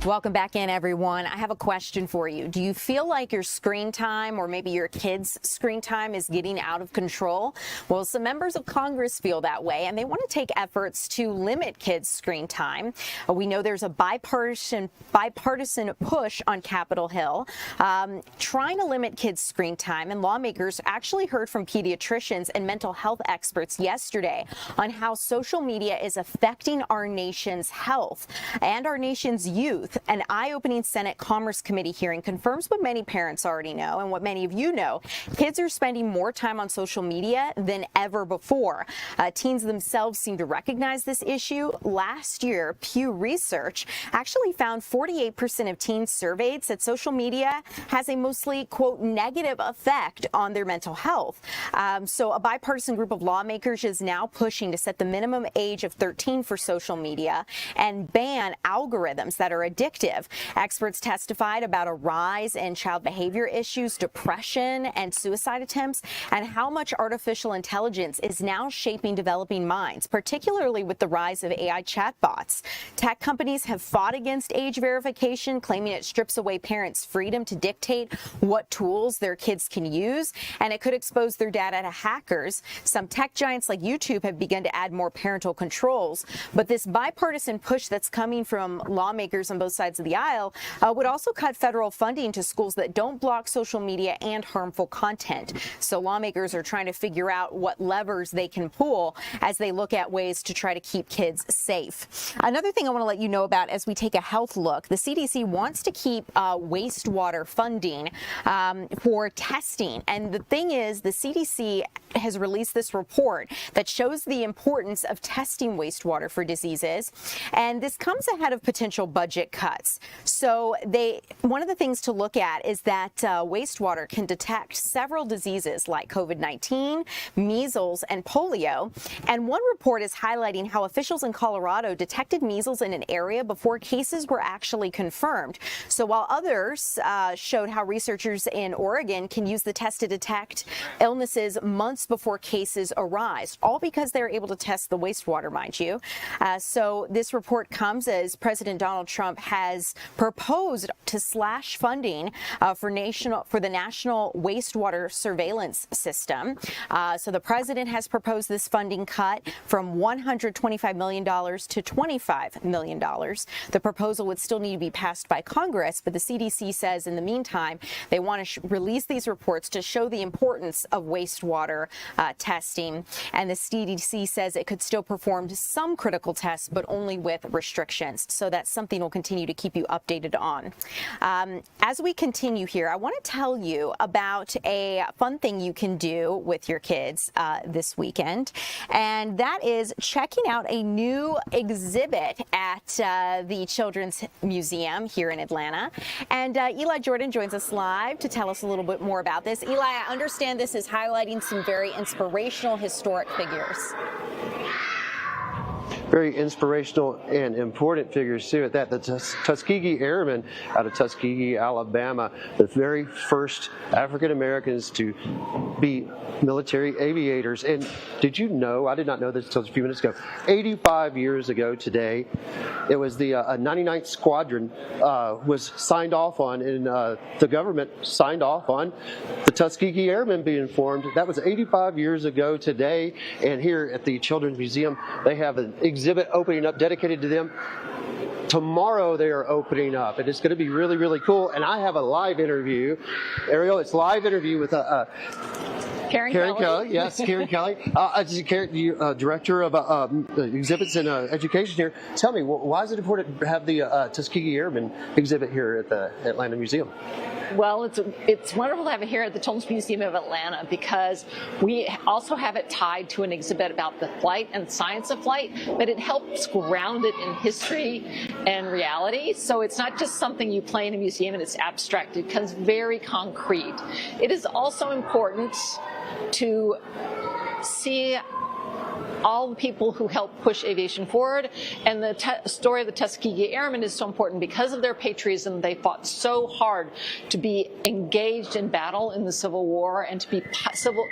Welcome back in, everyone. I have a question for you. Do you feel like your screen time or maybe your kids' screen time is getting out of control? Well, some members of Congress feel that way, and they want to take efforts to limit kids' screen time. We know there's a bipartisan push on Capitol Hill trying to limit kids' screen time, and lawmakers actually heard from pediatricians and mental health experts yesterday on how social media is affecting our nation's health and our nation's youth. An eye-opening Senate Commerce Committee hearing confirms what many parents already know and what many of you know. Kids are spending more time on social media than ever before. Teens themselves seem to recognize this issue. Last year, Pew Research actually found 48% of teens surveyed said social media has a mostly, quote, negative effect on their mental health. So a bipartisan group of lawmakers is now pushing to set the minimum age of 13 for social media and ban algorithms that are addictive. Experts testified about a rise in child behavior issues, depression, and suicide attempts, and how much artificial intelligence is now shaping developing minds, particularly with the rise of AI chatbots. Tech companies have fought against age verification, claiming it strips away parents' freedom to dictate what tools their kids can use, and it could expose their data to hackers. Some tech giants like YouTube have begun to add more parental controls, but this bipartisan push that's coming from lawmakers on both sides of the aisle would also cut federal funding to schools that don't block social media and harmful content. So lawmakers are trying to figure out what levers they can pull as they look at ways to try to keep kids safe. Another thing I want to let you know about as we take a health look, the CDC wants to keep wastewater funding for testing. And the thing is, the CDC has released this report that shows the importance of testing wastewater for diseases. And this comes ahead of potential budget cuts. So one of the things to look at is that wastewater can detect several diseases like COVID-19, measles, and polio. And one report is highlighting how officials in Colorado detected measles in an area before cases were actually confirmed. So while others showed how researchers in Oregon can use the test to detect illnesses months before cases arise, all because they're able to test the wastewater, mind you. So this report comes as President Donald Trump has proposed to slash funding for the National Wastewater Surveillance System. So the president has proposed this funding cut from $125 million to $25 million. The proposal would still need to be passed by Congress, but the CDC says in the meantime they want to release these reports to show the importance of wastewater testing. And the CDC says it could still perform some critical tests, but only with restrictions. So that's something we'll continue to keep you updated on. As we continue here, I want to tell you about a fun thing you can do with your kids this weekend, and that is checking out a new exhibit at the Children's Museum here in Atlanta. And Eli Jordan joins us live to tell us a little bit more about this. Eli, I understand this is highlighting some very inspirational historic figures. Very inspirational and important figures too at that. The Tuskegee Airmen out of Tuskegee, Alabama, the very first African Americans to be military aviators. And did you know, I did not know this until a few minutes ago, 85 years ago today, it was the 99th Squadron was signed off on, and the government signed off on the Tuskegee Airmen being formed. That was 85 years ago today. And here at the Children's Museum, they have an exhibit opening up dedicated to them. Tomorrow they are opening up, and it's going to be really, really cool. And I have a live interview. Ariel, it's a live interview with Karen Kelly. Yes, Karen Kelly, director of exhibits and education here. Tell me, why is it important to have the Tuskegee Airmen exhibit here at the Atlanta Museum? Well, it's wonderful to have it here at the Children's Museum of Atlanta because we also have it tied to an exhibit about the flight and science of flight, but it helps ground it in history and reality. So it's not just something you play in a museum and it's abstract. It becomes very concrete. It is also important to see all the people who helped push aviation forward. And the story of the Tuskegee Airmen is so important because of their patriotism. They fought so hard to be engaged in battle in the Civil War and to be Civil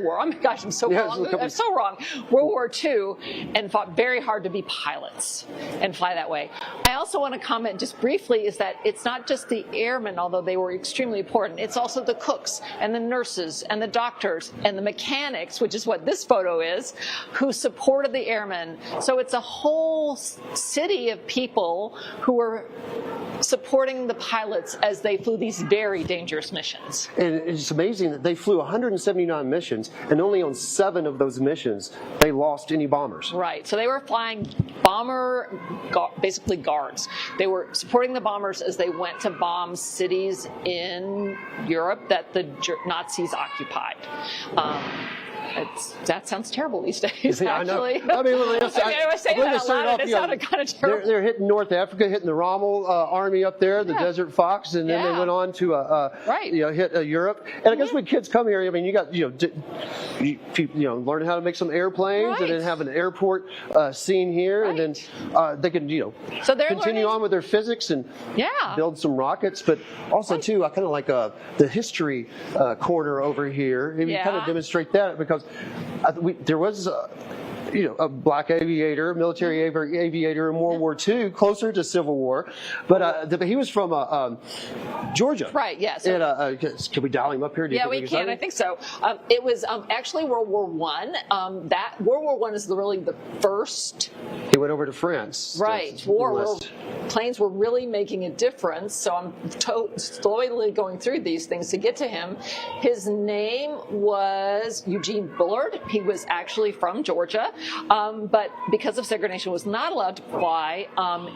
War. Oh my gosh, I'm so wrong. I'm so wrong. World War II, and fought very hard to be pilots and fly that way. I also want to comment just briefly is that it's not just the airmen, although they were extremely important. It's also the cooks and the nurses and the doctors and the mechanics, which is what this photo is, who supported the airmen. So it's a whole city of people who were supporting the pilots as they flew these very dangerous missions. And it's amazing that they flew 179 missions, and only on 7 of those missions they lost any bombers. Right. So they were flying basically guards. They were supporting the bombers as they went to bomb cities in Europe that the Nazis occupied. That sounds terrible these days, actually. I mean, I say that out loud, and it sounded kind of terrible. They're hitting North Africa, hitting the Rommel army up there, the Desert Fox, and then they went on to hit Europe. And I guess when kids come here, I mean, you got learn how to make some airplanes, and then have an airport scene here, and then they can so continue on with their physics and build some rockets. But also too, I kind of like the history corner over here. Maybe kind of demonstrate that because. There was a black aviator, military aviator in World War II, closer to Civil War, but he was from Georgia. Right. Yes. Yeah, can we dial him up here? Yeah, we can. I think so. It was actually World War I. That World War I is really the first. He went over to France. Right. Where planes were really making a difference. So I'm slowly going through these things to get to him. His name was Eugene Bullard. He was actually from Georgia. But because of segregation, was not allowed to fly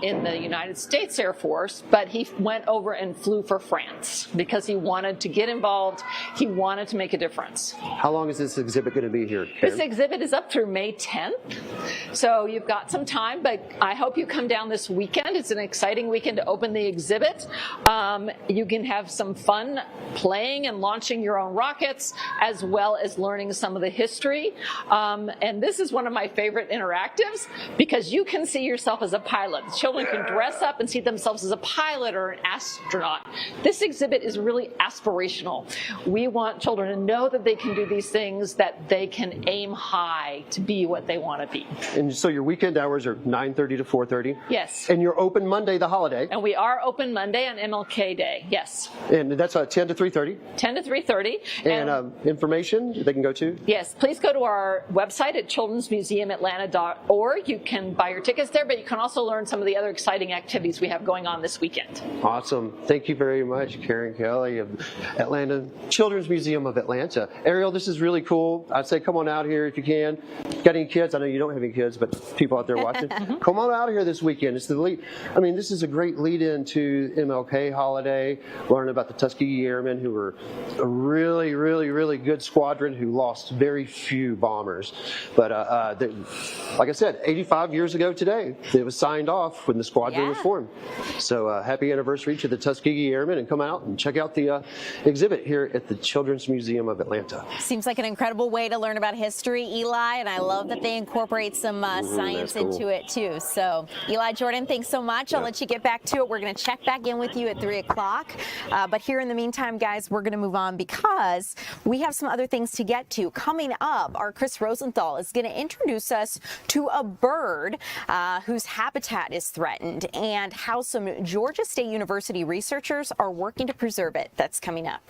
in the United States Air Force, but he went over and flew for France because he wanted to get involved. He wanted to make a difference. How long is this exhibit going to be here, Karen? This exhibit is up through May 10th, so you've got some time, but I hope you come down this weekend. It's an exciting weekend to open the exhibit. You can have some fun playing and launching your own rockets, as well as learning some of the history. And this is one of my favorite interactives because you can see yourself as a pilot. Children can dress up and see themselves as a pilot or an astronaut. This exhibit is really aspirational. We want children to know that they can do these things, that they can aim high to be what they want to be. And so your weekend hours are 9:30 to 4:30? Yes. And you're open Monday, the holiday? And we are open Monday on MLK Day, yes. And that's 10 to 3:30? 10 to 3:30. And information they can go to? Yes, please go to our website at childrensmuseumatlanta.org. You can buy your tickets there, but you can also learn some of the other exciting activities we have going on this weekend. Awesome. Thank you very much, Karen Kelly of Atlanta Children's Museum of Atlanta. Ariel, this is really cool. I'd say come on out here if you can. Got any kids? I know you don't have any kids, but people out there watching, come on out here this weekend. It's the lead. I mean, this is a great lead-in to MLK holiday. Learn about the Tuskegee Airmen, who were a really, really, really good squadron who lost very few bombers. But like I said, 85 years ago today, it was signed off when the squadron was formed. So happy anniversary to the Tuskegee Airmen, and come out and check out the exhibit here at the Children's Museum of Atlanta. Seems like an incredible way to learn about history, Eli, and I love that they incorporate some science into it too. So Eli, Jordan, thanks so much. I'll let you get back to it. We're going to check back in with you at 3 o'clock. But here in the meantime, guys, we're going to move on because we have some other things to get to. Coming up, our Chris Rosenthal is going to introduce us to a bird whose habitat is threatened and how some Georgia State University researchers are working to preserve it. That's coming up.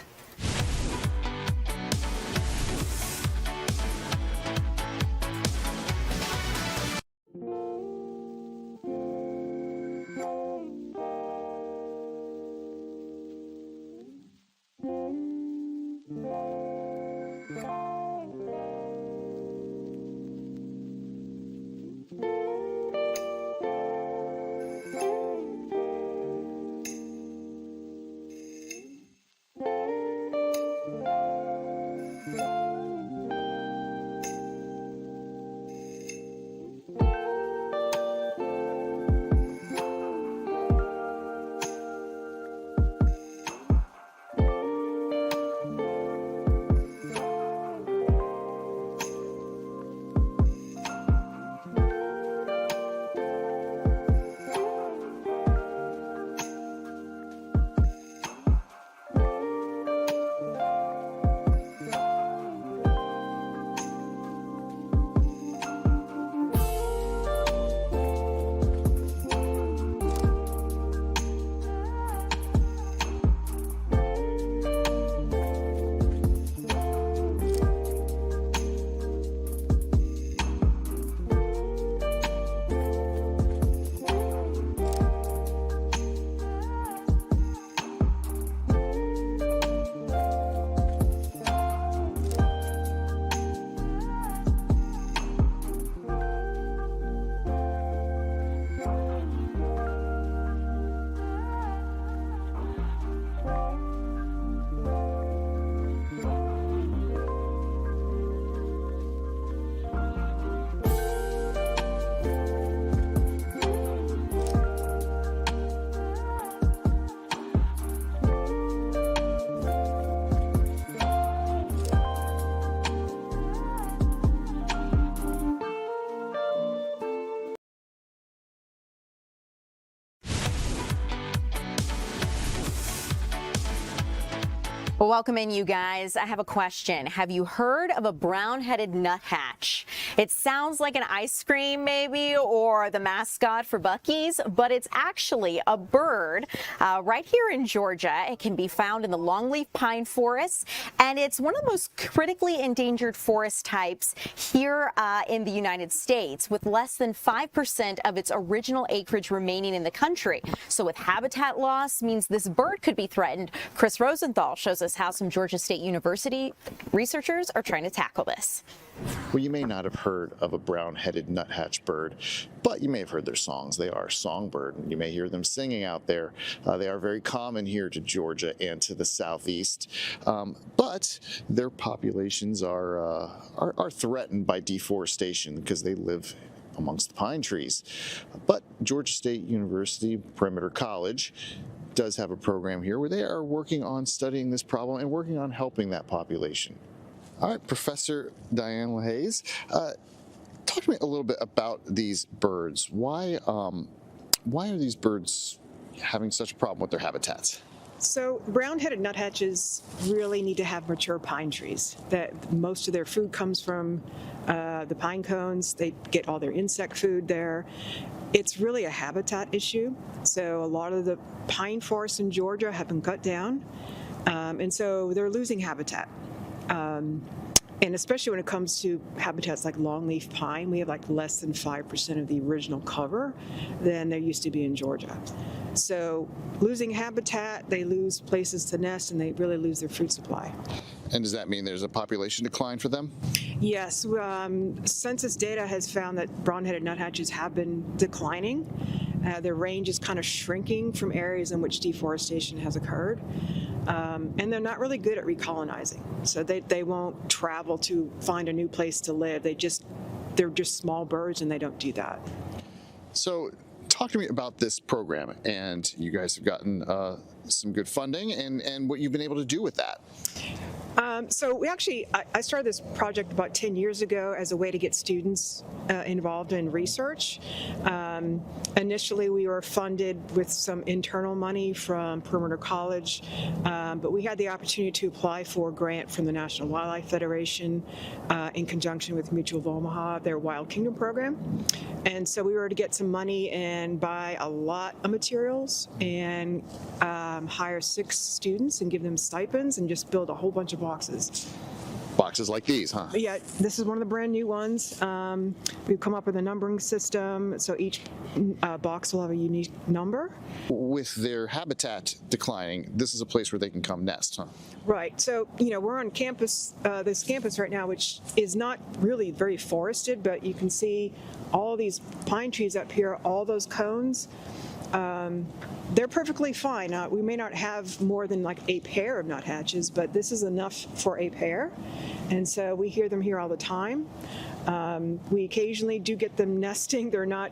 Well, welcome in, you guys. I have a question. Have you heard of a brown-headed nuthatch? It sounds like an ice cream, maybe, or the mascot for Buc-ee's, but it's actually a bird right here in Georgia. It can be found in the longleaf pine forests, and it's one of the most critically endangered forest types here in the United States, with less than 5% of its original acreage remaining in the country. So with habitat loss means this bird could be threatened. Chris Rosenthal shows us how some Georgia State University researchers are trying to tackle this. Well, you may not have heard of a brown-headed nuthatch bird, but you may have heard their songs. They are a songbird. You may hear them singing out there. They are very common here to Georgia and to the southeast, but their populations are threatened by deforestation because they live amongst the pine trees. But Georgia State University Perimeter College does have a program here where they are working on studying this problem and working on helping that population. All right, Professor Diane LaHaye, talk to me a little bit about these birds. Why are these birds having such a problem with their habitats? So brown-headed nuthatches really need to have mature pine trees. That most of their food comes from the pine cones. They get all their insect food there. It's really a habitat issue. So a lot of the pine forests in Georgia have been cut down, and so they're losing habitat. And especially when it comes to habitats like longleaf pine, we have like less than 5% of the original cover than there used to be in Georgia. So losing habitat, they lose places to nest, and they really lose their food supply. And does that mean there's a population decline for them? Yes, census data has found that brown-headed nuthatches have been declining. Their range is kind of shrinking from areas in which deforestation has occurred. And they're not really good at recolonizing. So they won't travel to find a new place to live. They're just small birds, and they don't do that. So talk to me about this program, and you guys have gotten some good funding and what you've been able to do with that. So I started this project about 10 years ago as a way to get students involved in research. Initially, we were funded with some internal money from Perimeter College, but we had the opportunity to apply for a grant from the National Wildlife Federation in conjunction with Mutual of Omaha, their Wild Kingdom program. And so we were to get some money and buy a lot of materials and hire 6 students and give them stipends and just build a whole bunch of boxes. Boxes like these, huh? Yeah, this is one of the brand new ones. We've come up with a numbering system, so each box will have a unique number. With their habitat declining, this is a place where they can come nest, huh? Right. So, we're on campus, this campus right now, which is not really very forested, but you can see all these pine trees up here, all those cones. They're perfectly fine. We may not have more than like a pair of nuthatches, but this is enough for a pair. And so we hear them here all the time. We occasionally do get them nesting. They're not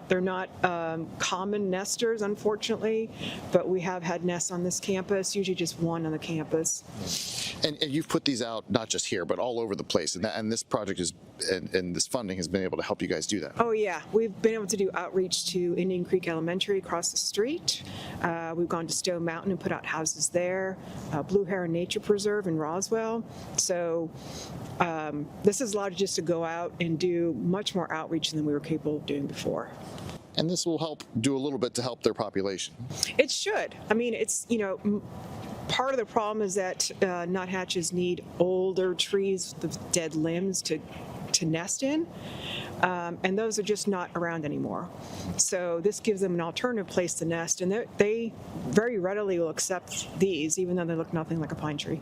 common nesters, unfortunately, but we have had nests on this campus, usually just one on the campus. And you've put these out not just here, but all over the place. And this project and this funding has been able to help you guys do that. Oh yeah, we've been able to do outreach to Indian Creek Elementary across the street. We've gone to Stone Mountain and put out houses there. Blue Heron Nature Preserve in Roswell. So this has allowed us just to go out and do much more outreach than we were capable of doing before. And this will help do a little bit to help their population. It should. I mean, it's, part of the problem is that nuthatches need older trees with dead limbs to nest in, and those are just not around anymore. So this gives them an alternative place to nest, and they very readily will accept these, even though they look nothing like a pine tree.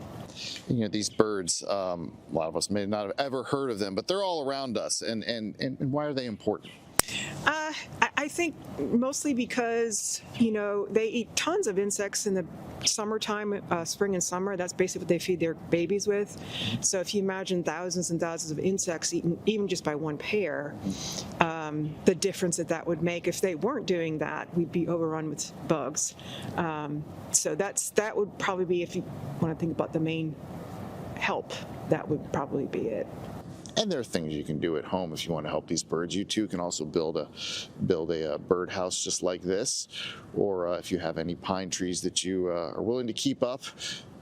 These birds, a lot of us may not have ever heard of them, but they're all around us, and why are they important? I think mostly because, they eat tons of insects in the summertime, spring and summer. That's basically what they feed their babies with. So if you imagine thousands and thousands of insects eaten even just by one pair, the difference that would make. If they weren't doing that, we'd be overrun with bugs. So that would probably be, if you want to think about the main help, that would probably be it. And there are things you can do at home if you want to help these birds. You too can also build a bird house just like this, or if you have any pine trees that you are willing to keep up,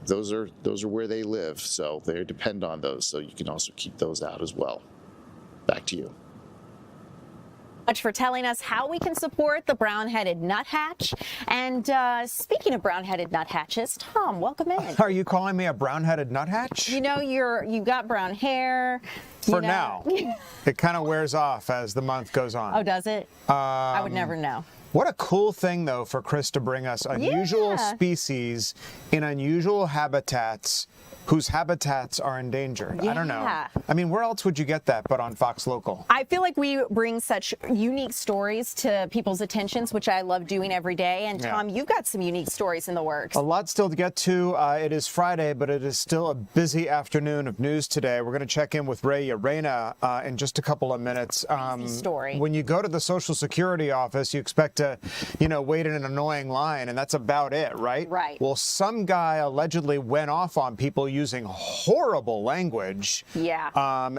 those are where they live, so they depend on those. So you can also keep those out as well. Back to you. Much for telling us how we can support the brown-headed nuthatch. And speaking of brown-headed nuthatches, Tom, welcome in. Are you calling me a brown-headed nuthatch? You know, you got brown hair. For now. It kind of wears off as the month goes on. Oh, does it? I would never know. What a cool thing, though, for Chris to bring us unusual species in unusual habitats whose habitats are endangered. I don't know. I mean, where else would you get that but on Fox Local? I feel like we bring such unique stories to people's attentions, which I love doing every day. And Tom, you've got some unique stories in the works. A lot still to get to. It is Friday, but it is still a busy afternoon of news today. We're going to check in with Ray Arena in just a couple of minutes. Story. When you go to the Social Security office, you expect to, wait in an annoying line, and that's about it, right? Right. Well, some guy allegedly went off on people using horrible language. Yeah.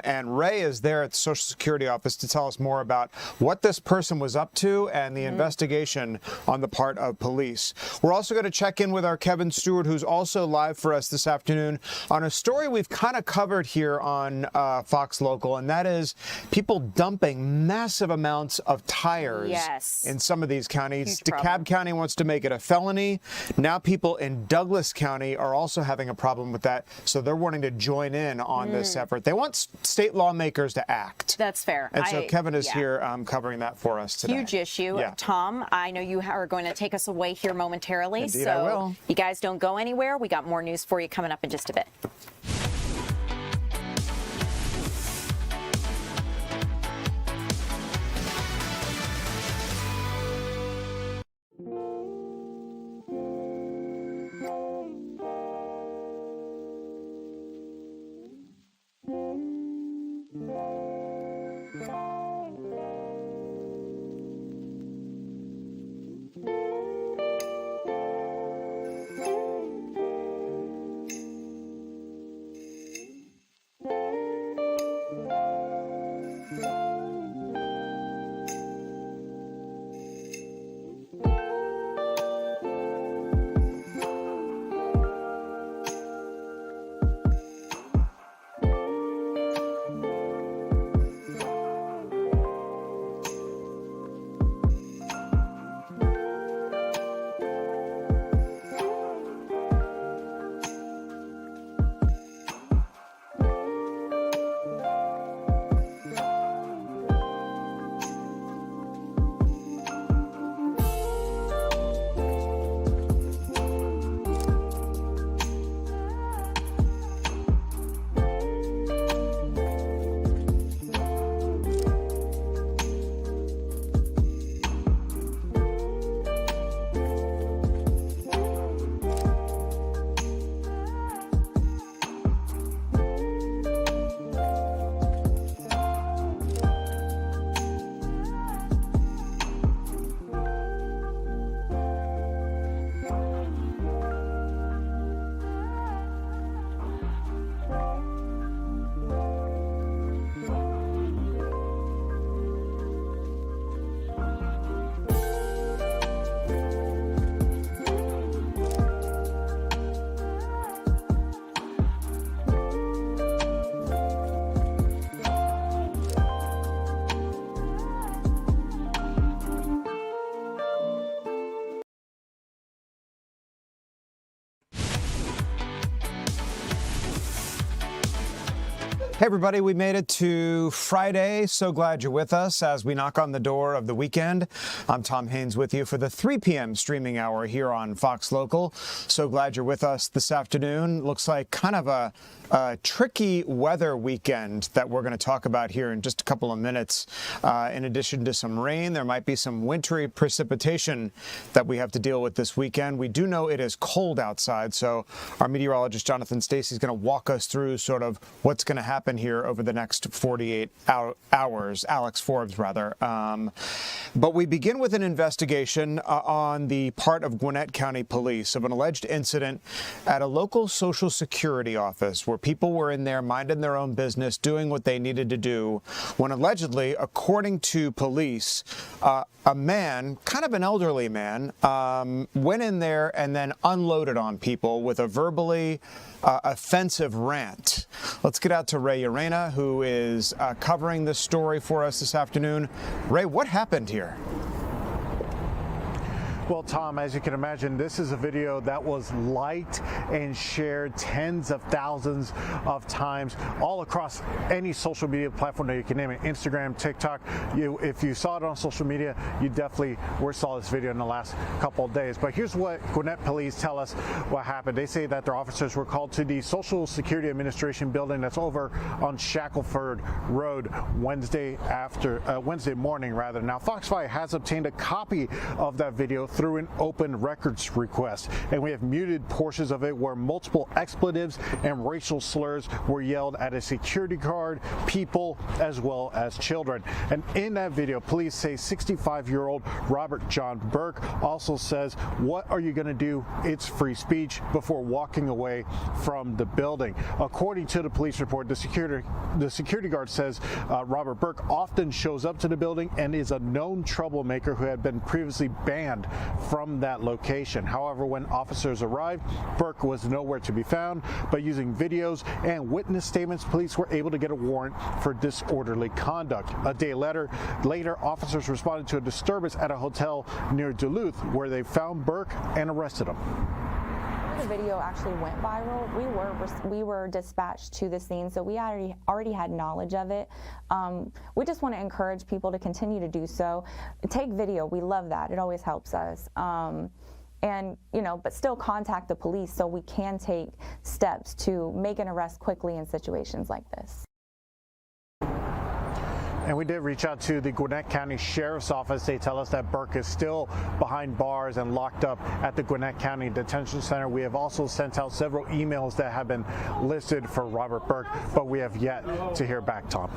And Ray is there at the Social Security office to tell us more about what this person was up to and the investigation on the part of police. We're also going to check in with our Kevin Stewart, who's also live for us this afternoon, on a story we've kind of covered here on Fox Local, and that is people dumping massive amounts of tires in some of these counties. DeKalb County wants to make it a felony. Now people in Douglas County are also having a problem with that. So they're wanting to join in on this effort. They want state lawmakers to act. That's fair. And so Kevin is here covering that for us today. Huge issue. Yeah. Tom, I know you are going to take us away here momentarily. Indeed, so I will. You guys don't go anywhere. We got more news for you coming up in just a bit. Hey everybody, we made it to Friday. So glad you're with us as we knock on the door of the weekend. I'm Tom Haynes with you for the 3 p.m. streaming hour here on Fox Local. So glad you're with us this afternoon. Looks like kind of a tricky weather weekend that we're going to talk about here in just a couple of minutes. In addition to some rain, there might be some wintry precipitation that we have to deal with this weekend. We do know it is cold outside, so our meteorologist Jonathan Stacy is going to walk us through sort of what's going to happen happen here over the next 48 hours. Alex Forbes, rather. But we begin with an investigation on the part of Gwinnett County Police of an alleged incident at a local Social Security office where people were in there minding their own business, doing what they needed to do, when allegedly, according to police, a man, kind of an elderly man, went in there and then unloaded on people with a verbally offensive rant. Let's get out to Ray Urena, who is covering this story for us this afternoon. Ray, what happened here? Well, Tom, as you can imagine, this is a video that was liked and shared tens of thousands of times all across any social media platform that you can name it, Instagram, TikTok. If you saw it on social media, you definitely saw this video in the last couple of days. But here's what Gwinnett police tell us what happened. They say that their officers were called to the Social Security Administration building that's over on Shackelford Road Wednesday morning. Now, Fox 5 has obtained a copy of that video through an open records request, and we have muted portions of it where multiple expletives and racial slurs were yelled at a security guard, people, as well as children. And in that video, police say 65-year-old Robert John Burke also says, "What are you going to do? It's free speech," before walking away from the building. According to the police report, the security guard says Robert Burke often shows up to the building and is a known troublemaker who had been previously banned from that location. However, when officers arrived, Burke was nowhere to be found, but using videos and witness statements, police were able to get a warrant for disorderly conduct. A day later, officers responded to a disturbance at a hotel near Duluth, where they found Burke and arrested him. The video actually went viral. We were dispatched to the scene, so we already had knowledge of it. We just want to encourage people to continue to do so. Take video. We love that. It always helps us. And but still contact the police so we can take steps to make an arrest quickly in situations like this. And we did reach out to the Gwinnett County Sheriff's Office. They tell us that Burke is still behind bars and locked up at the Gwinnett County Detention Center. We have also sent out several emails that have been listed for Robert Burke, but we have yet to hear back, Tom.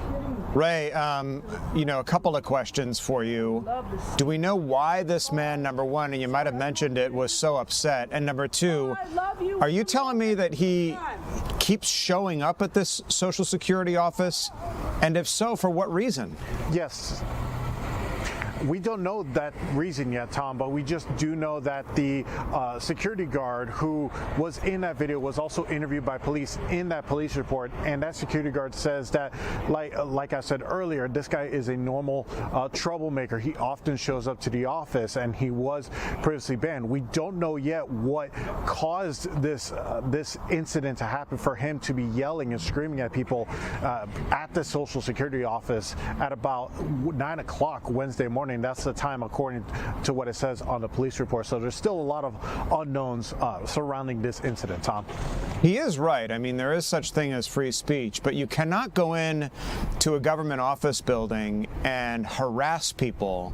Ray, a couple of questions for you. Do we know why this man, number one, and you might have mentioned it, was so upset? And number two, are you telling me that he keeps showing up at this Social Security office? And if so, for what reason? Yes. We don't know that reason yet, Tom, but we just do know that the security guard who was in that video was also interviewed by police in that police report, and that security guard says that, like I said earlier, this guy is a normal troublemaker. He often shows up to the office, and he was previously banned. We don't know yet what caused this incident to happen for him to be yelling and screaming at people at the Social Security office at about 9 o'clock Wednesday morning. That's the time according to what it says on the police report. So there's still a lot of unknowns surrounding this incident, Tom. He is right. I mean, there is such thing as free speech, but you cannot go in to a government office building and harass people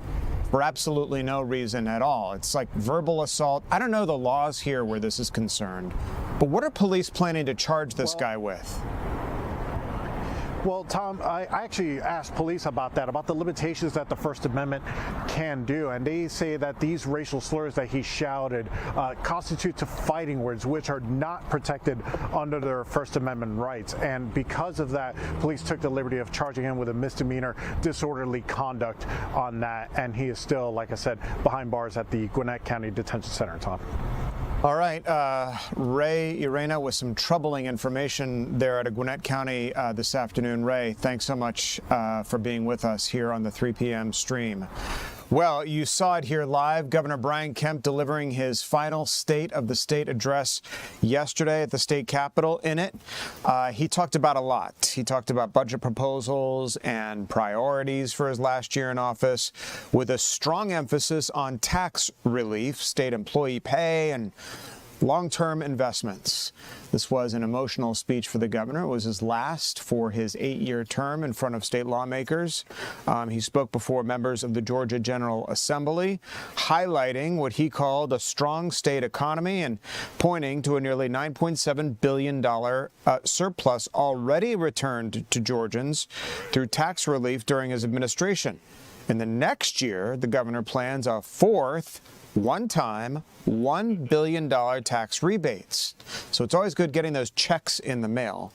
for absolutely no reason at all. It's like verbal assault. I don't know the laws here where this is concerned, but what are police planning to charge this guy with? Well, Tom, I actually asked police about that, about the limitations that the First Amendment can do, and they say that these racial slurs that he shouted constitute fighting words, which are not protected under their First Amendment rights. And because of that, police took the liberty of charging him with a misdemeanor disorderly conduct on that, and he is still, like I said, behind bars at the Gwinnett County Detention Center, Tom. All right, Ray Urena with some troubling information there at Gwinnett County this afternoon. Ray, thanks so much for being with us here on the 3 p.m. stream. Well, you saw it here live. Governor Brian Kemp delivering his final State of the State address yesterday at the state capitol. In it, he talked about a lot. He talked about budget proposals and priorities for his last year in office, with a strong emphasis on tax relief, state employee pay, and long-term investments. This was an emotional speech for the governor. It was his last for his 8-year term in front of state lawmakers. He spoke before members of the Georgia General Assembly, highlighting what he called a strong state economy and pointing to a nearly $9.7 billion surplus already returned to Georgians through tax relief during his administration. In the next year, the governor plans a fourth one-time $1 billion tax rebates. So it's always good getting those checks in the mail.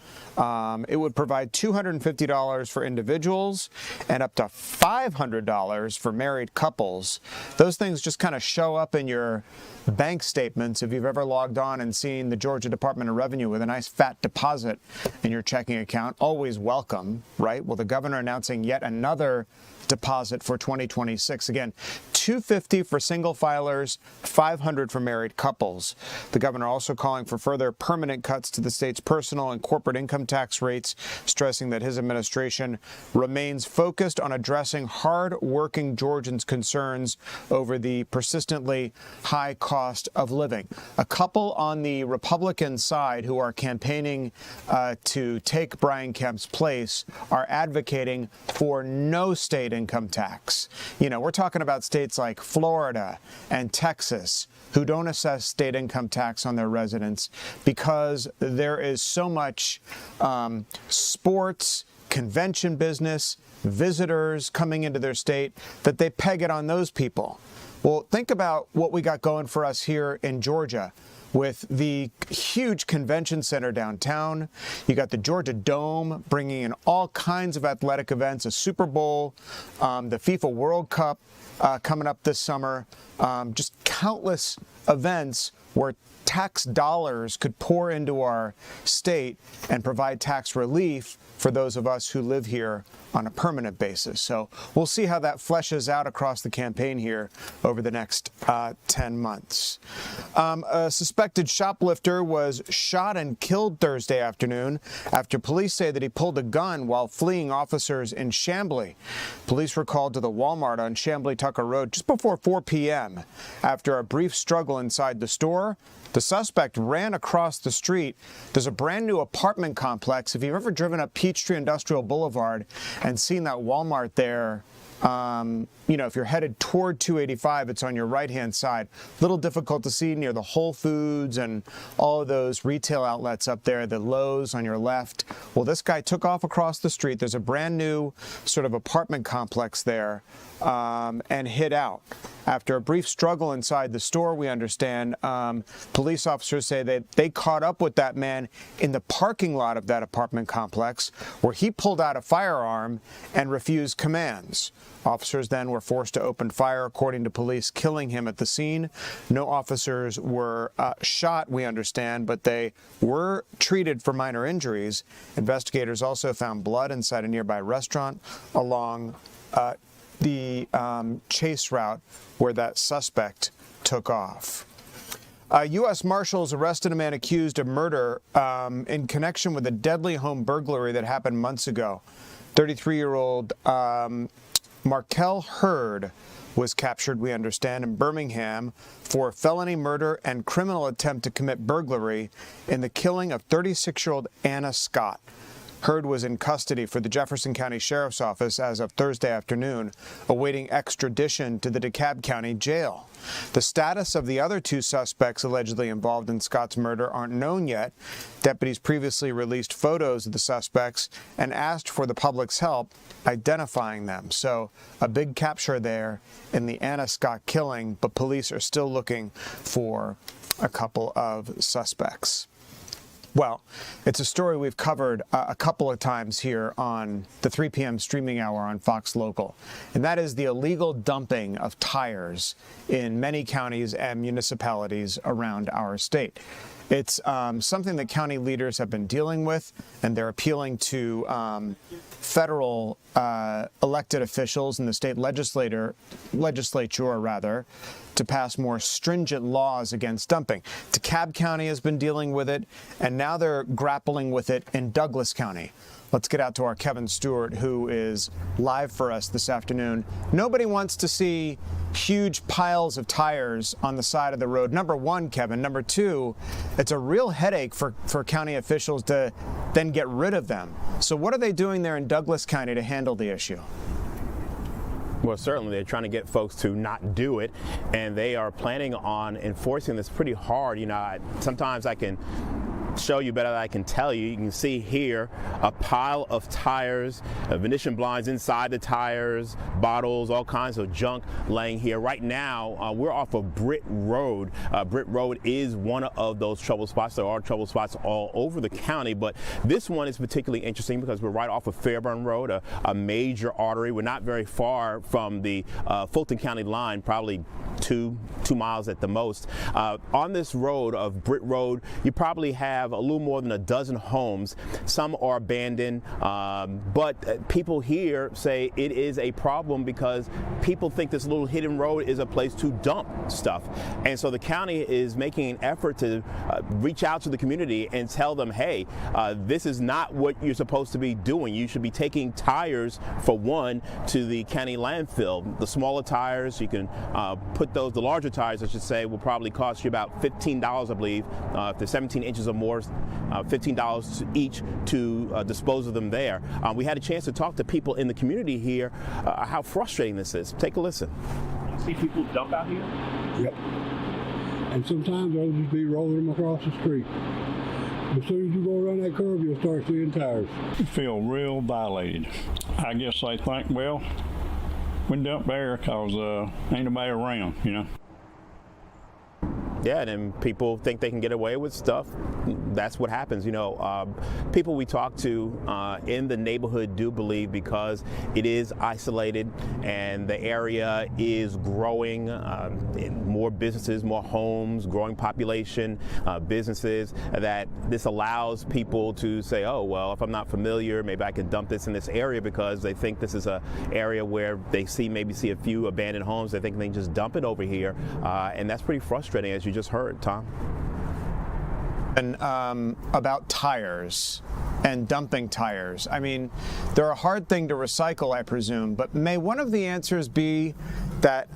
It would provide $250 for individuals and up to $500 for married couples. Those things just kind of show up in your bank statements if you've ever logged on and seen the Georgia Department of Revenue with a nice fat deposit in your checking account. Always welcome, right? Well, the governor announcing yet another deposit for 2026. Again, $250 for single filers, $500 for married couples. The governor also calling for further permanent cuts to the state's personal and corporate income tax rates, stressing that his administration remains focused on addressing hard-working Georgians' concerns over the persistently high cost of living. A couple on the Republican side who are campaigning to take Brian Kemp's place are advocating for no state income tax. You know, we're talking about states like Florida and Texas who don't assess state income tax on their residents because there is so much sports, convention business, visitors coming into their state that they peg it on those people. Well, think about what we got going for us here in Georgia with the huge convention center downtown. You got the Georgia Dome bringing in all kinds of athletic events, a Super Bowl, the FIFA World Cup coming up this summer, just countless events where tax dollars could pour into our state and provide tax relief for those of us who live here on a permanent basis. So we'll see how that fleshes out across the campaign here over the next 10 months. A suspected shoplifter was shot and killed Thursday afternoon after police say that he pulled a gun while fleeing officers in Chamblee. Police were called to the Walmart on Chamblee Tucker Road just before 4 p.m. After a brief struggle inside the store, the suspect ran across the street. There's a brand new apartment complex. If you've ever driven up Peachtree Industrial Boulevard and seen that Walmart there, you know, if you're headed toward 285, it's on your right-hand side. Little difficult to see near the Whole Foods and all of those retail outlets up there, the Lowe's on your left. Well, this guy took off across the street. There's a brand new sort of apartment complex there and hid out. After a brief struggle inside the store, we understand, police officers say that they caught up with that man in the parking lot of that apartment complex where he pulled out a firearm and refused commands. Officers then were forced to open fire, according to police, killing him at the scene. No officers were shot, we understand, but they were treated for minor injuries. Investigators also found blood inside a nearby restaurant along the chase route where that suspect took off. U.S. Marshals arrested a man accused of murder in connection with a deadly home burglary that happened months ago. 33-year-old Markel Hurd was captured, we understand, in Birmingham for felony murder and criminal attempt to commit burglary in the killing of 36-year-old Anna Scott. Hurd was in custody for the Jefferson County Sheriff's Office as of Thursday afternoon, awaiting extradition to the DeKalb County Jail. The status of the other two suspects allegedly involved in Scott's murder aren't known yet. Deputies previously released photos of the suspects and asked for the public's help identifying them. So a big capture there in the Anna Scott killing, but police are still looking for a couple of suspects. Well, it's a story we've covered a couple of times here on the 3 p.m. streaming hour on Fox Local, and that is the illegal dumping of tires in many counties and municipalities around our state. It's something that county leaders have been dealing with, and they're appealing to federal elected officials in the state legislature, to pass more stringent laws against dumping. DeKalb County has been dealing with it, and now they're grappling with it in Douglas County. Let's get out to our Kevin Stewart, who is live for us this afternoon. Nobody wants to see huge piles of tires on the side of the road. Number one, Kevin. Number two, it's a real headache for county officials to then get rid of them. So what are they doing there in Douglas County to handle the issue? Well, certainly they're trying to get folks to not do it, and they are planning on enforcing this pretty hard. You know, sometimes I can show you better than I can tell you. You can see here a pile of tires, Venetian blinds inside the tires, bottles, all kinds of junk laying here. Right now, we're off of Britt Road. Britt Road is one of those trouble spots. There are trouble spots all over the county, but this one is particularly interesting because we're right off of Fairburn Road, a major artery. We're not very far from the Fulton County line, probably two miles at the most. On this road of Britt Road, you probably have a little more than a dozen homes. Some are abandoned, but people here say it is a problem because people think this little hidden road is a place to dump stuff. And so the county is making an effort to reach out to the community and tell them, hey, this is not what you're supposed to be doing. You should be taking tires, for one, to the county landfill. The smaller tires, you can put those, the larger tires, I should say, will probably cost you about $15, I believe. If they're 17 inches or more, $15 each to dispose of them there. We had a chance to talk to people in the community here how frustrating this is. Take a listen. You see people dump out here? Yep. And sometimes they'll just be rolling them across the street. As soon as you go around that curve, you'll start seeing tires. I feel real violated. I guess they think, well, we dump there because ain't nobody around, you know. Yeah, and then people think they can get away with stuff. That's what happens. You know, people we talk to in the neighborhood do believe because it is isolated and the area is growing, more businesses, more homes, growing population, businesses, that this allows people to say, oh, well, if I'm not familiar, maybe I can dump this in this area because they think this is an area where they maybe see a few abandoned homes. They think they can just dump it over here. And that's pretty frustrating, as you just heard, Tom. And about tires and dumping tires. I mean, they're a hard thing to recycle, I presume, but may one of the answers be that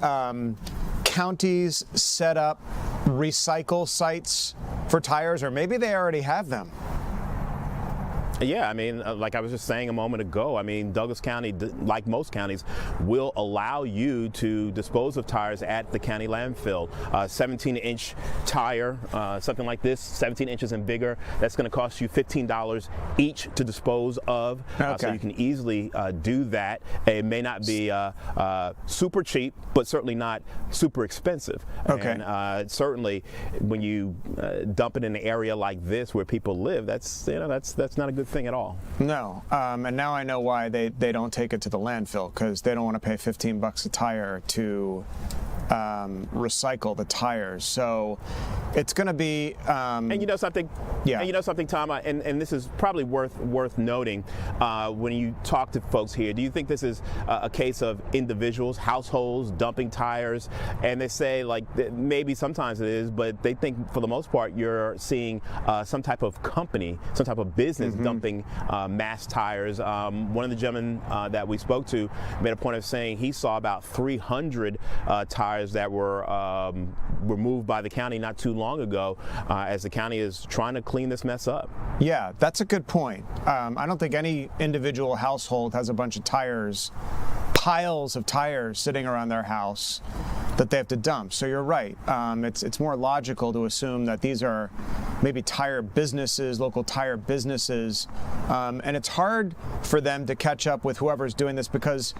counties set up recycle sites for tires, or maybe they already have them? Yeah, I mean, like I was just saying a moment ago, I mean, Douglas County, like most counties, will allow you to dispose of tires at the county landfill. 17-inch tire, something like this, 17 inches and bigger, that's going to cost you $15 each to dispose of. Okay. So you can easily do that. It may not be super cheap, but certainly not super expensive. Okay. And certainly, when you dump it in an area like this where people live, that's not a good thing at all. No, and now I know why they don't take it to the landfill, because they don't want to pay $15 a tire to recycle the tires. So it's going to be and you know something, yeah, and you know something, Tom, and this is probably worth noting when you talk to folks here. Do you think this is a case of individuals, households dumping tires? And they say, like, maybe sometimes it is, but they think for the most part you're seeing some type of company, some type of business dumping mass tires. One of the gentlemen that we spoke to made a point of saying he saw about 300 tires that were removed by the county not too long ago, as the county is trying to clean this mess up. Yeah, that's a good point. I don't think any individual household has a bunch of tires, piles of tires sitting around their house that they have to dump. So you're right. It's more logical to assume that these are maybe tire businesses, local tire businesses, and it's hard for them to catch up with whoever's doing this, because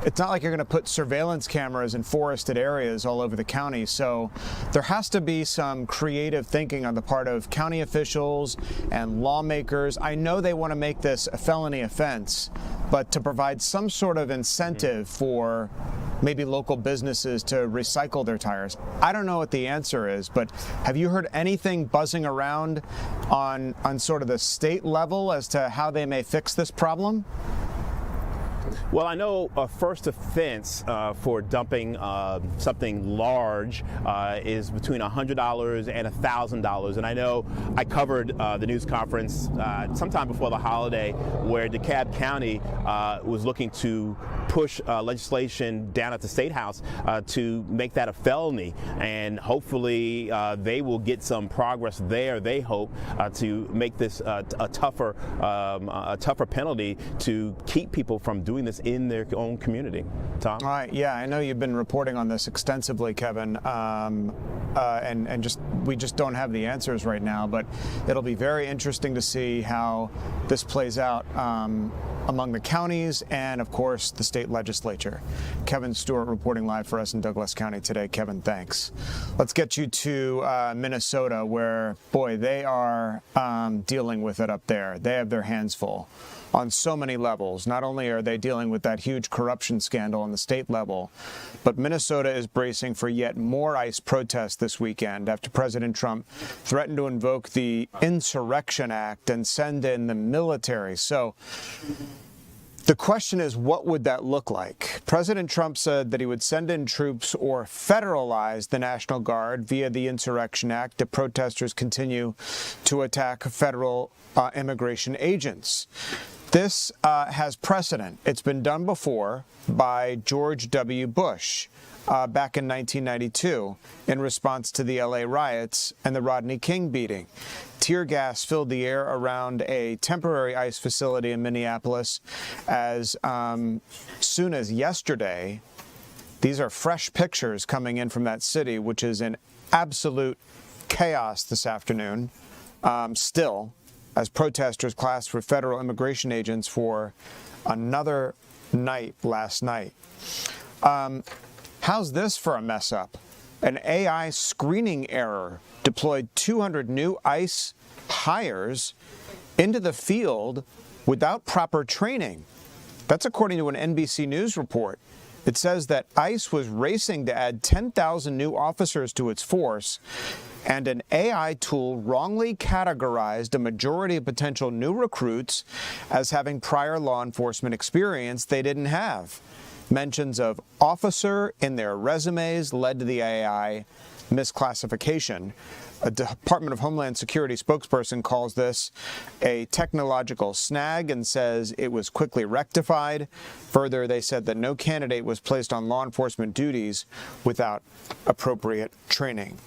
it's not like you're going to put surveillance cameras in forested areas all over the county. So there has to be some creative thinking on the part of county officials and lawmakers. I know they want to make this a felony offense, but to provide some sort of incentive for maybe local businesses to recycle their tires. I don't know what the answer is, but have you heard anything buzzing around on sort of the state level as to how they may fix this problem? Well, I know a first offense for dumping something large is between $100 and $1,000. And I know I covered the news conference sometime before the holiday where DeKalb County was looking to push legislation down at the State House to make that a felony. And hopefully they will get some progress there, they hope, to make this a tougher penalty to keep people from doing this in their own community. Tom? All right, yeah, I know you've been reporting on this extensively, Kevin, and we just don't have the answers right now, but it'll be very interesting to see how this plays out among the counties and, of course, the state legislature. Kevin Stewart reporting live for us in Douglas County today. Kevin, thanks. Let's get you to Minnesota, where, boy, they are dealing with it up there. They have their hands full on so many levels. Not only are they dealing with that huge corruption scandal on the state level, but Minnesota is bracing for yet more ICE protests this weekend after President Trump threatened to invoke the Insurrection Act and send in the military. So the question is, what would that look like? President Trump said that he would send in troops or federalize the National Guard via the Insurrection Act if protesters continue to attack federal immigration agents. This has precedent. It's been done before by George W. Bush back in 1992 in response to the LA riots and the Rodney King beating. Tear gas filled the air around a temporary ICE facility in Minneapolis as soon as yesterday. These are fresh pictures coming in from that city, which is in absolute chaos this afternoon. Still, as protesters clashed for federal immigration agents for another night last night. How's this for a mess up? An AI screening error deployed 200 new ICE hires into the field without proper training. That's according to an NBC News report. It says that ICE was racing to add 10,000 new officers to its force, and an AI tool wrongly categorized a majority of potential new recruits as having prior law enforcement experience they didn't have. Mentions of officer in their resumes led to the AI misclassification. A Department of Homeland Security spokesperson calls this a technological snag and says it was quickly rectified. Further, they said that no candidate was placed on law enforcement duties without appropriate training.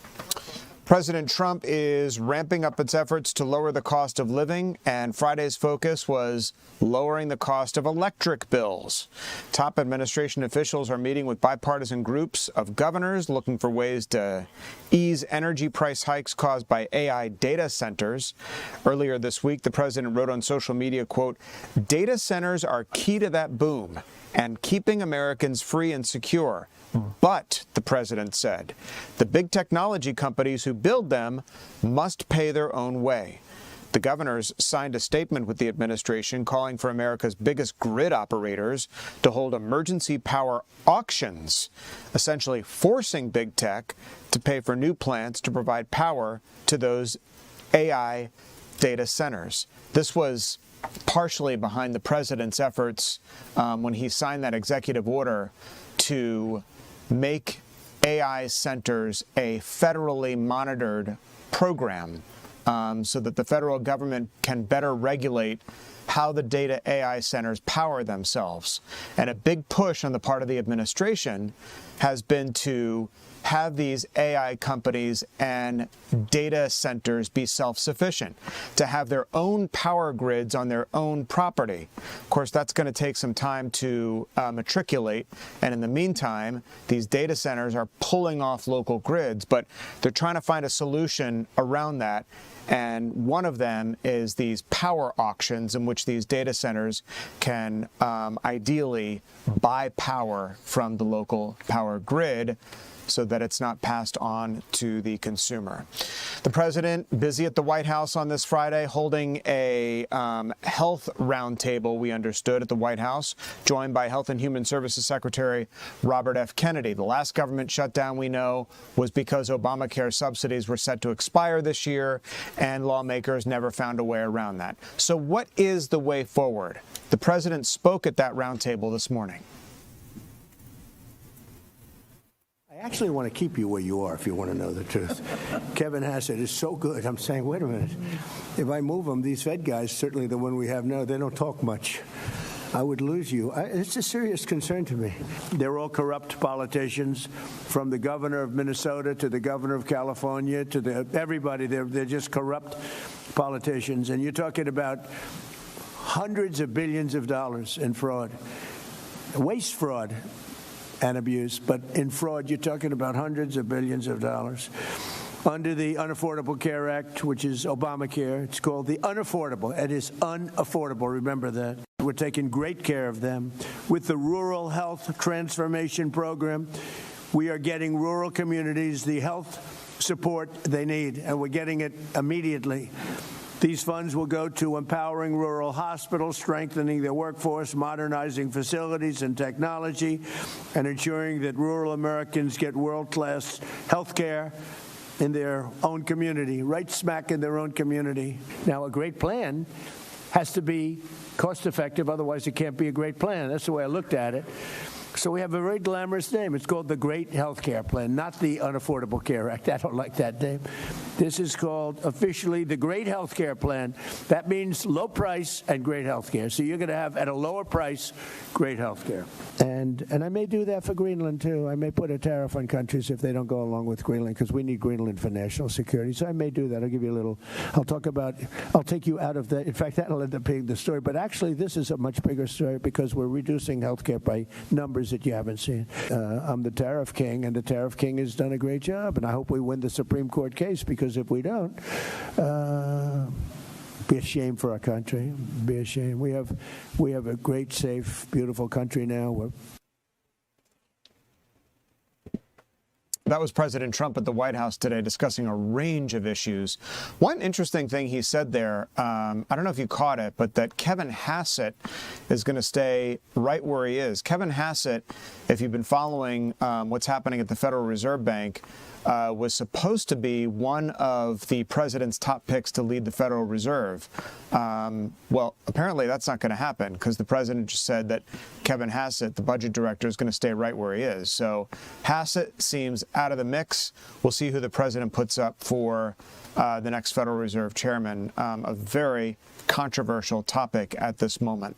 President Trump is ramping up its efforts to lower the cost of living, and Friday's focus was lowering the cost of electric bills. Top administration officials are meeting with bipartisan groups of governors looking for ways to ease energy price hikes caused by AI data centers. Earlier this week, the president wrote on social media, quote, "Data centers are key to that boom and keeping Americans free and secure. But," the president said, "the big technology companies who build them must pay their own way." The governors signed a statement with the administration calling for America's biggest grid operators to hold emergency power auctions, essentially forcing big tech to pay for new plants to provide power to those AI data centers. This was partially behind the president's efforts when he signed that executive order to make AI centers a federally monitored program so that the federal government can better regulate how the data AI centers power themselves. And a big push on the part of the administration has been to have these AI companies and data centers be self-sufficient, to have their own power grids on their own property. Of course, that's going to take some time to matriculate, and in the meantime, these data centers are pulling off local grids, but they're trying to find a solution around that. And one of them is these power auctions in which these data centers can ideally buy power from the local power grid so that that it's not passed on to the consumer. The president busy at the White House on this Friday holding a health roundtable, we understood, at the White House, joined by Health and Human Services Secretary Robert F. Kennedy. The last government shutdown, we know, was because Obamacare subsidies were set to expire this year, and lawmakers never found a way around that. So what is the way forward? The president spoke at that roundtable this morning. I actually want to keep you where you are, if you want to know the truth. Kevin Hassett is so good. I'm saying, wait a minute. If I move them, these Fed guys, certainly the one we have now, they don't talk much. I would lose you. It's a serious concern to me. They're all corrupt politicians, from the governor of Minnesota to the governor of California to everybody. They're just corrupt politicians. And you're talking about hundreds of billions of dollars in fraud, waste fraud and abuse, but in fraud, you're talking about hundreds of billions of dollars. Under the Unaffordable Care Act, which is Obamacare, it's called the unaffordable. It is unaffordable, remember that. We're taking great care of them. With the Rural Health Transformation Program, we are getting rural communities the health support they need, and we're getting it immediately. These funds will go to empowering rural hospitals, strengthening their workforce, modernizing facilities and technology, and ensuring that rural Americans get world-class health care in their own community, right smack in their own community. Now, a great plan has to be cost-effective, otherwise it can't be a great plan. That's the way I looked at it. So we have a very glamorous name. It's called the Great Health Care Plan, not the Unaffordable Care Act. I don't like that name. This is called officially the Great Health Care Plan. That means low price and great health care. So you're going to have, at a lower price, great health care. And I may do that for Greenland, too. I may put a tariff on countries if they don't go along with Greenland, because we need Greenland for national security. So I may do that. I'll give you a little, I'll take you out of the, in fact, that'll end up being the story. But actually, this is a much bigger story because we're reducing health care by numbers that you haven't seen. I'm the tariff king, and the tariff king has done a great job, and I hope we win the Supreme Court case, because if we don't, be a shame for our country. Be a shame. We have a great, safe, beautiful country now. That was President Trump at the White House today discussing a range of issues. One interesting thing he said there, I don't know if you caught it, but that Kevin Hassett is going to stay right where he is. Kevin Hassett, if you've been following what's happening at the Federal Reserve Bank, was supposed to be one of the president's top picks to lead the Federal Reserve. Well, apparently that's not going to happen, because the president just said that Kevin Hassett, the budget director, is going to stay right where he is. So Hassett seems out of the mix. We'll see who the president puts up for the next Federal Reserve chairman. A very controversial topic at this moment.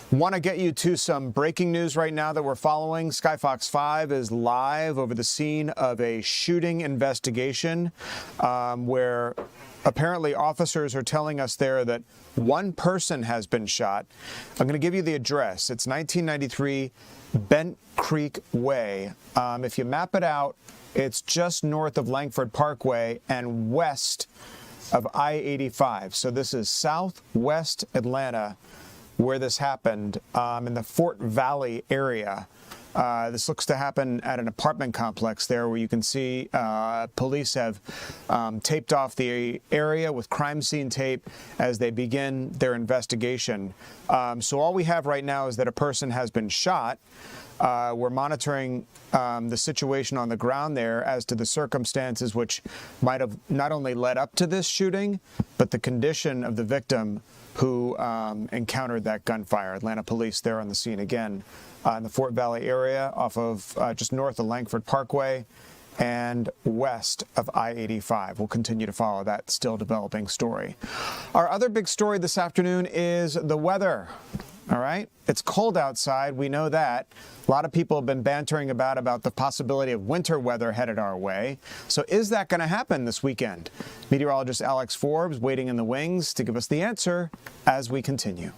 Want to get you to some breaking news right now that we're following. Skyfox 5 is live over the scene of a shooting investigation where apparently officers are telling us there that one person has been shot. I'm going to give you the address. It's 1993 Bent Creek Way. If you map it out, it's just north of Langford Parkway and west of I-85. So this is southwest Atlanta, where this happened, in the Fort Valley area. This looks to happen at an apartment complex there, where you can see police have taped off the area with crime scene tape as they begin their investigation. So all we have right now is that a person has been shot. We're monitoring the situation on the ground there as to the circumstances which might have not only led up to this shooting, but the condition of the victim who encountered that gunfire. Atlanta police there on the scene again in the Fort Valley area off of just north of Langford Parkway and west of I-85. We'll continue to follow that still developing story. Our other big story this afternoon is the weather. All right? It's cold outside. We know that. A lot of people have been bantering about the possibility of winter weather headed our way. So is that going to happen this weekend? Meteorologist Alex Forbes waiting in the wings to give us the answer as we continue.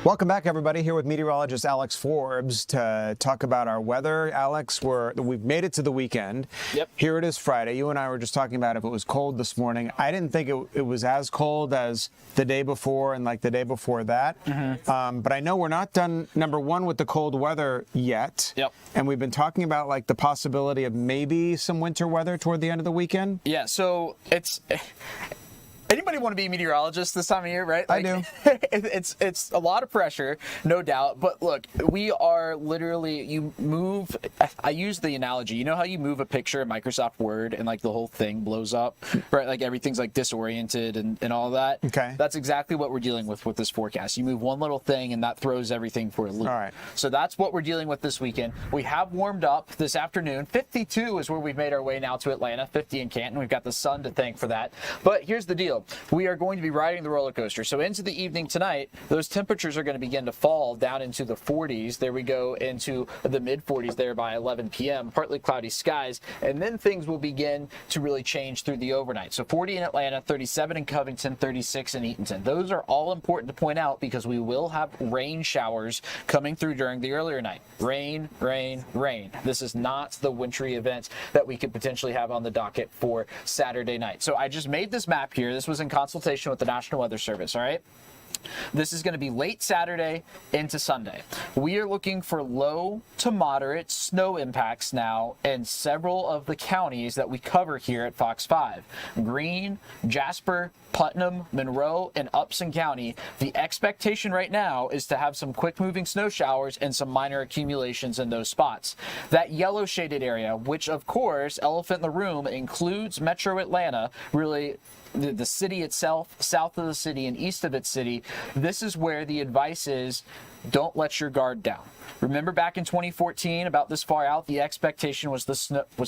Welcome back, everybody. Here with meteorologist Alex Forbes to talk about our weather. Alex, we've made it to the weekend. Yep. Here it is Friday. You and I were just talking about if it was cold this morning. I didn't think it was as cold as the day before and like the day before that. But I know we're not done, number one, with the cold weather yet. Yep. And we've been talking about like the possibility of maybe some winter weather toward the end of the weekend. Yeah, so it's... Anybody want to be a meteorologist this time of year, right? I do. It's a lot of pressure, no doubt. But look, we are literally, you move, I use the analogy, you know how you move a picture in Microsoft Word and like the whole thing blows up, right? Like everything's like disoriented and all that. Okay. That's exactly what we're dealing with this forecast. You move one little thing and that throws everything for a loop. All right. So that's what we're dealing with this weekend. We have warmed up this afternoon. 52 is where we've made our way now to Atlanta, 50 in Canton. We've got the sun to thank for that. But here's the deal. We are going to be riding the roller coaster. So into the evening tonight, those temperatures are going to begin to fall down into the 40s. There we go into the mid 40s there by 11 p.m. Partly cloudy skies. And then things will begin to really change through the overnight. So 40 in Atlanta, 37 in Covington, 36 in Eatonton. Those are all important to point out because we will have rain showers coming through during the earlier night. Rain, rain, rain. This is not the wintry event that we could potentially have on the docket for Saturday night. So I just made this map here. This was in consultation with the National Weather Service, all right? This is going to be late Saturday into Sunday. We are looking for low to moderate snow impacts now in several of the counties that we cover here at Fox 5. Greene, Jasper, Putnam, Monroe, and Upson County. The expectation right now is to have some quick-moving snow showers and some minor accumulations in those spots. That yellow shaded area, which of course, elephant in the room, includes Metro Atlanta, really the city itself, south of the city and east of its city, this is where the advice is don't let your guard down. Remember back in 2014, about this far out, the expectation was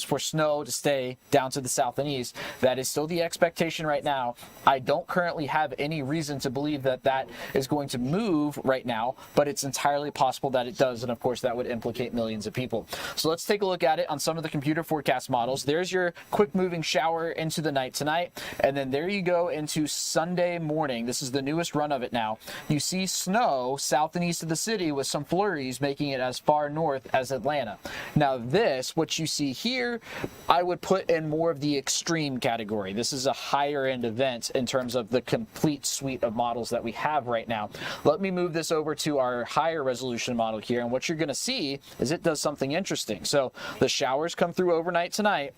for snow to stay down to the south and east. That is still the expectation right now. I don't currently have any reason to believe that that is going to move right now, but it's entirely possible that it does, and of course that would implicate millions of people. So let's take a look at it on some of the computer forecast models. There's your quick moving shower into the night tonight, and then there you go into Sunday morning. This is the newest run of it now. You see snow south and east of the city with some flurries making it as far north as Atlanta. Now this, what you see here, I would put in more of the extreme category. This is a higher end event in terms of the complete suite of models that we have right now. Let me move this over to our higher resolution model here, and what you're going to see is it does something interesting. So the showers come through overnight tonight,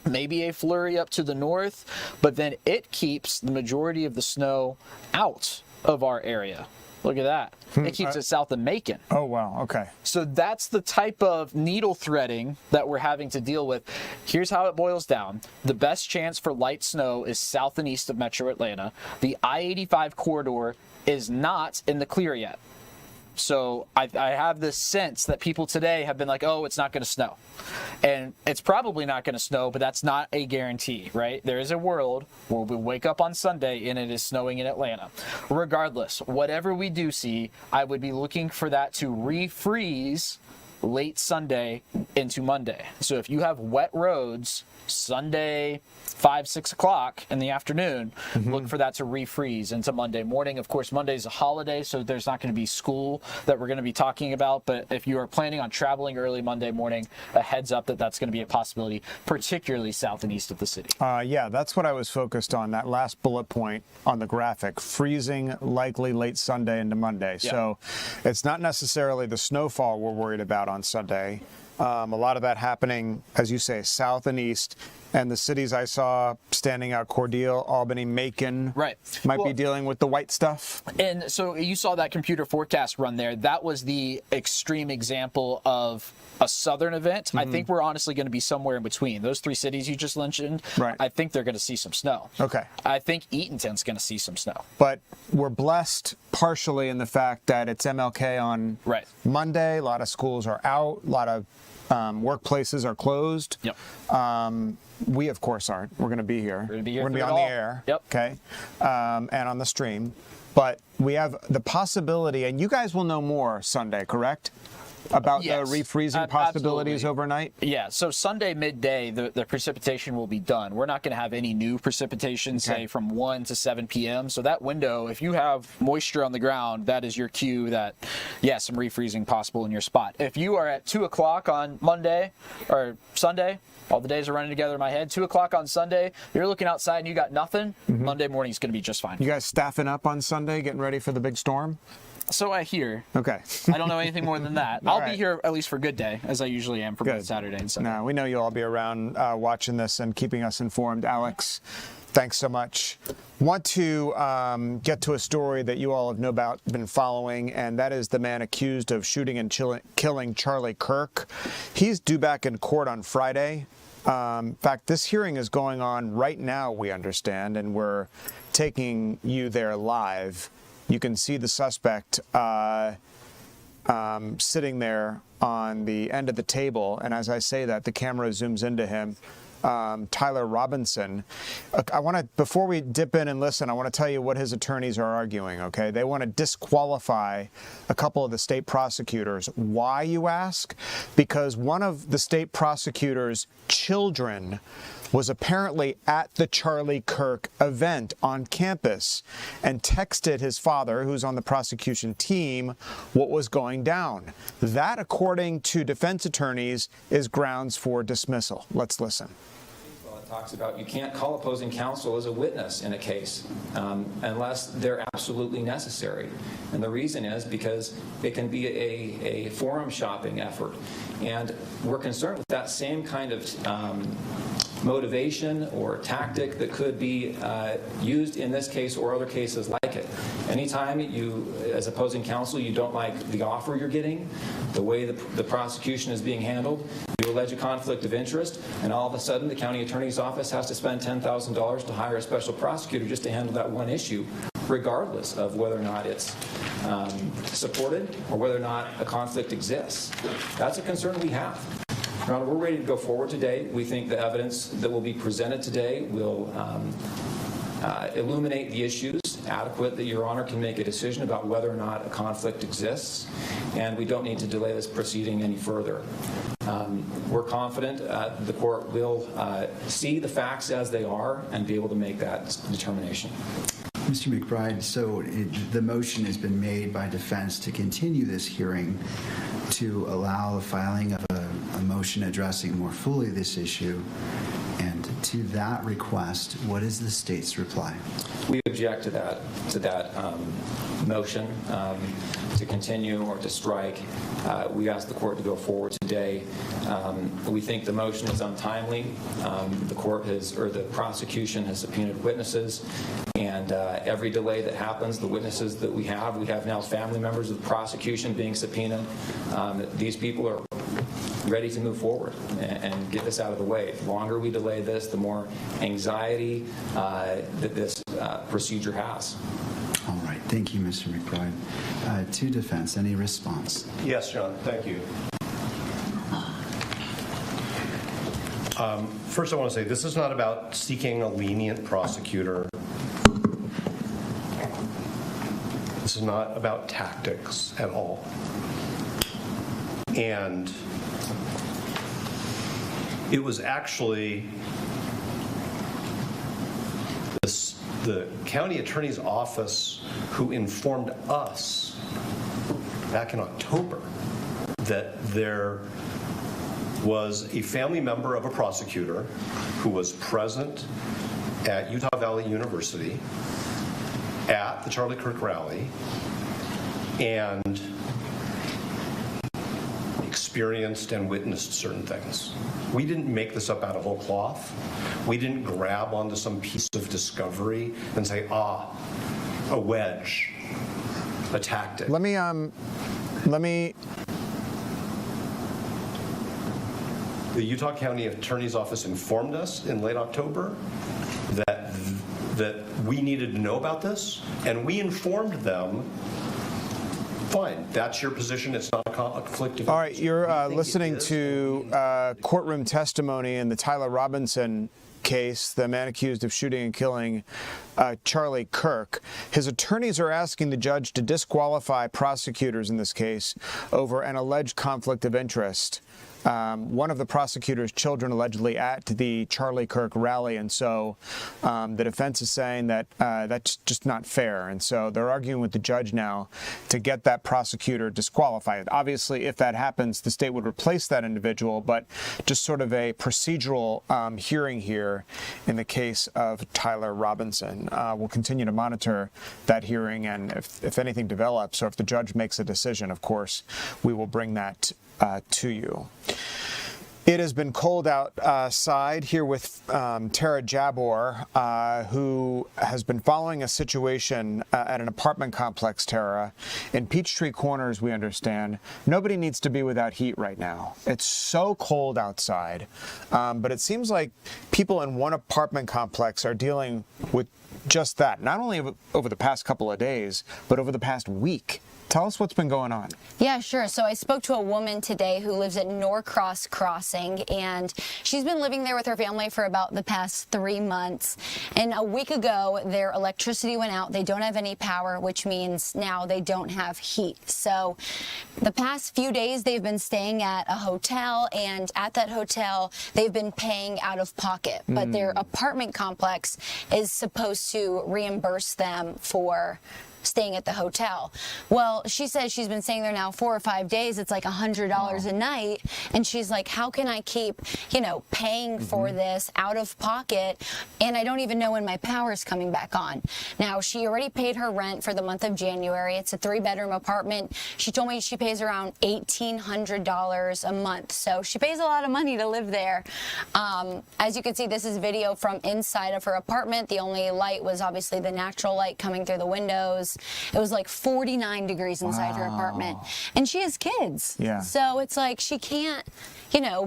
maybe a flurry up to the north, but then it keeps the majority of the snow out of our area. Look at that. It keeps it south of Macon. Oh, wow. Okay. So that's the type of needle threading that we're having to deal with. Here's how it boils down. The best chance for light snow is south and east of Metro Atlanta. The I-85 corridor is not in the clear yet. So I have this sense that people today have been like, oh, it's not going to snow. And it's probably not going to snow, but that's not a guarantee, right? There is a world where we wake up on Sunday and it is snowing in Atlanta. Regardless, whatever we do see, I would be looking for that to refreeze late Sunday into Monday. So if you have wet roads Sunday 5, 6 o'clock in the afternoon, look for that to refreeze into Monday morning. Of course, Monday's a holiday, so there's not going to be school that we're going to be talking about. But if you are planning on traveling early Monday morning, a heads up that that's going to be a possibility, particularly south and east of the city. Yeah, that's what I was focused on, that last bullet point on the graphic, freezing likely late Sunday into Monday. Yeah. So it's not necessarily the snowfall we're worried about on Sunday. A lot of that happening, as you say, south and east. And the cities I saw standing out, Cordele, Albany, Macon, might be dealing with the white stuff. And so you saw that computer forecast run there. That was the extreme example of a southern event. I think we're honestly going to be somewhere in between. Those three cities you just mentioned, I think they're going to see some snow. Okay. I think Eatonton's going to see some snow. But we're blessed partially in the fact that it's MLK on Monday. A lot of schools are out. A lot of workplaces are closed. Yep. We, of course, aren't. We're going to be here. We're going to be here. We're going to be on the air. Yep. Okay. And on the stream. But we have the possibility, and you guys will know more Sunday, correct? about Yes, the refreezing possibilities absolutely. overnight? Yeah, so Sunday midday, the precipitation will be done. We're not going to have any new precipitation, say, from 1 to 7 p.m. So that window, if you have moisture on the ground, that is your cue that, yeah, some refreezing possible in your spot. If you are at 2 o'clock on Monday or Sunday, all the days are running together in my head, 2 o'clock on Sunday, you're looking outside and you got nothing, Monday morning is going to be just fine. You guys staffing up on Sunday, getting ready for the big storm? So I hear. Okay. I don't know anything more than that. I'll be here at least for good day, as I usually am for both Saturday and Sunday. No, we know you'll all be around watching this and keeping us informed. Alex, thanks so much. Want to get to a story that you all have no doubt been following, and that is the man accused of shooting and killing Charlie Kirk. He's due back in court on Friday. In fact, this hearing is going on right now, we understand, and we're taking you there live. You can see the suspect sitting there on the end of the table, and as I say that, the camera zooms into him. Tyler Robinson. I want to, before we dip in and listen, I want to tell you what his attorneys are arguing, okay? They want to disqualify a couple of the state prosecutors. Why, you ask? Because one of the state prosecutors' children was apparently at the Charlie Kirk event on campus and texted his father, who's on the prosecution team, what was going down. That, according to defense attorneys, is grounds for dismissal. Let's listen. Talks about you can't call opposing counsel as a witness in a case unless they're absolutely necessary. And the reason is because it can be a forum shopping effort. And we're concerned with that same kind of motivation or tactic that could be used in this case or other cases like it. Anytime you, as opposing counsel, you don't like the offer you're getting, the way the prosecution is being handled, you allege a conflict of interest, and all of a sudden the county attorney's office has to spend $10,000 to hire a special prosecutor just to handle that one issue, regardless of whether or not it's supported or whether or not a conflict exists. That's a concern we have. Your Honor, we're ready to go forward today. We think the evidence that will be presented today will illuminate the issues adequate that Your Honor can make a decision about whether or not a conflict exists, and we don't need to delay this proceeding any further. We're confident the court will see the facts as they are and be able to make that determination. Mr. McBride, so the motion has been made by defense to continue this hearing to allow the filing of a motion addressing more fully this issue. And to that request, what is the state's reply? We object to that motion to continue or to strike. We ask the court to go forward today. We think the motion is untimely. The court has, or the prosecution has subpoenaed witnesses, and every delay that happens, the witnesses that we have now family members of the prosecution being subpoenaed. These people are ready to move forward and get this out of the way. The longer we delay this, the more anxiety that this procedure has. All right. Thank you, Mr. McBride. To defense, any response? Yes, John. Thank you. First, I want to say this is not about seeking a lenient prosecutor. This is not about tactics at all. And it was actually the county attorney's office who informed us back in October that there was a family member of a prosecutor who was present at Utah Valley University at the Charlie Kirk rally and experienced and witnessed certain things. We didn't make this up out of whole cloth. We didn't grab onto some piece of discovery and say, a wedge, a tactic. Let me The Utah County Attorney's Office informed us in late October that we needed to know about this, and we informed them Fine, that's your position. It's not a conflict of interest. All right, you're listening to courtroom testimony in the Tyler Robinson case, the man accused of shooting and killing Charlie Kirk. His attorneys are asking the judge to disqualify prosecutors in this case over an alleged conflict of interest. One of the prosecutor's children allegedly at the Charlie Kirk rally, and so the defense is saying that that's just not fair, and so they're arguing with the judge now to get that prosecutor disqualified. Obviously, if that happens, the state would replace that individual, but just sort of a procedural hearing here in the case of Tyler Robinson. We'll continue to monitor that hearing, and if anything develops or if the judge makes a decision, of course, we will bring that to you. It has been cold outside here with Tara Jabor, who has been following a situation at an apartment complex, Tara, in Peachtree Corners, we understand. Nobody needs to be without heat right now. It's so cold outside, but it seems like people in one apartment complex are dealing with just that, not only over the past couple of days, but over the past week. Tell us what's been going on. Yeah, sure. So I spoke to a woman today who lives at Norcross Crossing, and she's been living there with her family for about the past 3 months. And a week ago, their electricity went out. They don't have any power, which means now they don't have heat. So the past few days, they've been staying at a hotel, and at that hotel, they've been paying out of pocket. But their apartment complex is supposed to reimburse them for staying at the hotel. Well, she says she's been staying there now 4 or 5 days. It's like $100 a night. And she's like, how can I keep, paying for this out of pocket? And I don't even know when my power is coming back on. Now, she already paid her rent for the month of January. It's a 3-bedroom apartment. She told me she pays around $1,800 a month. So she pays a lot of money to live there. As you can see, this is video from inside of her apartment. The only light was obviously the natural light coming through the windows. It was like 49 degrees inside her apartment. And she has kids. Yeah. So it's like she can't,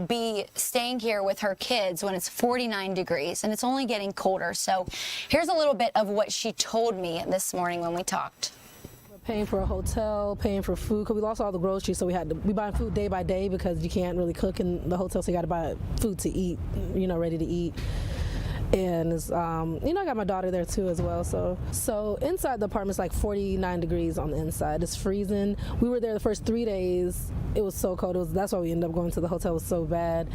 be staying here with her kids when it's 49 degrees and it's only getting colder. So here's a little bit of what she told me this morning when we talked. Paying for a hotel, paying for food, because we lost all the groceries, so we buy food day by day because you can't really cook in the hotel, so you got to buy food to eat, ready to eat. And it's, I got my daughter there too as well. So inside the apartment's like 49 degrees on the inside. It's freezing. We were there the first 3 days. It was so cold. That's why we ended up going to the hotel. It was so bad.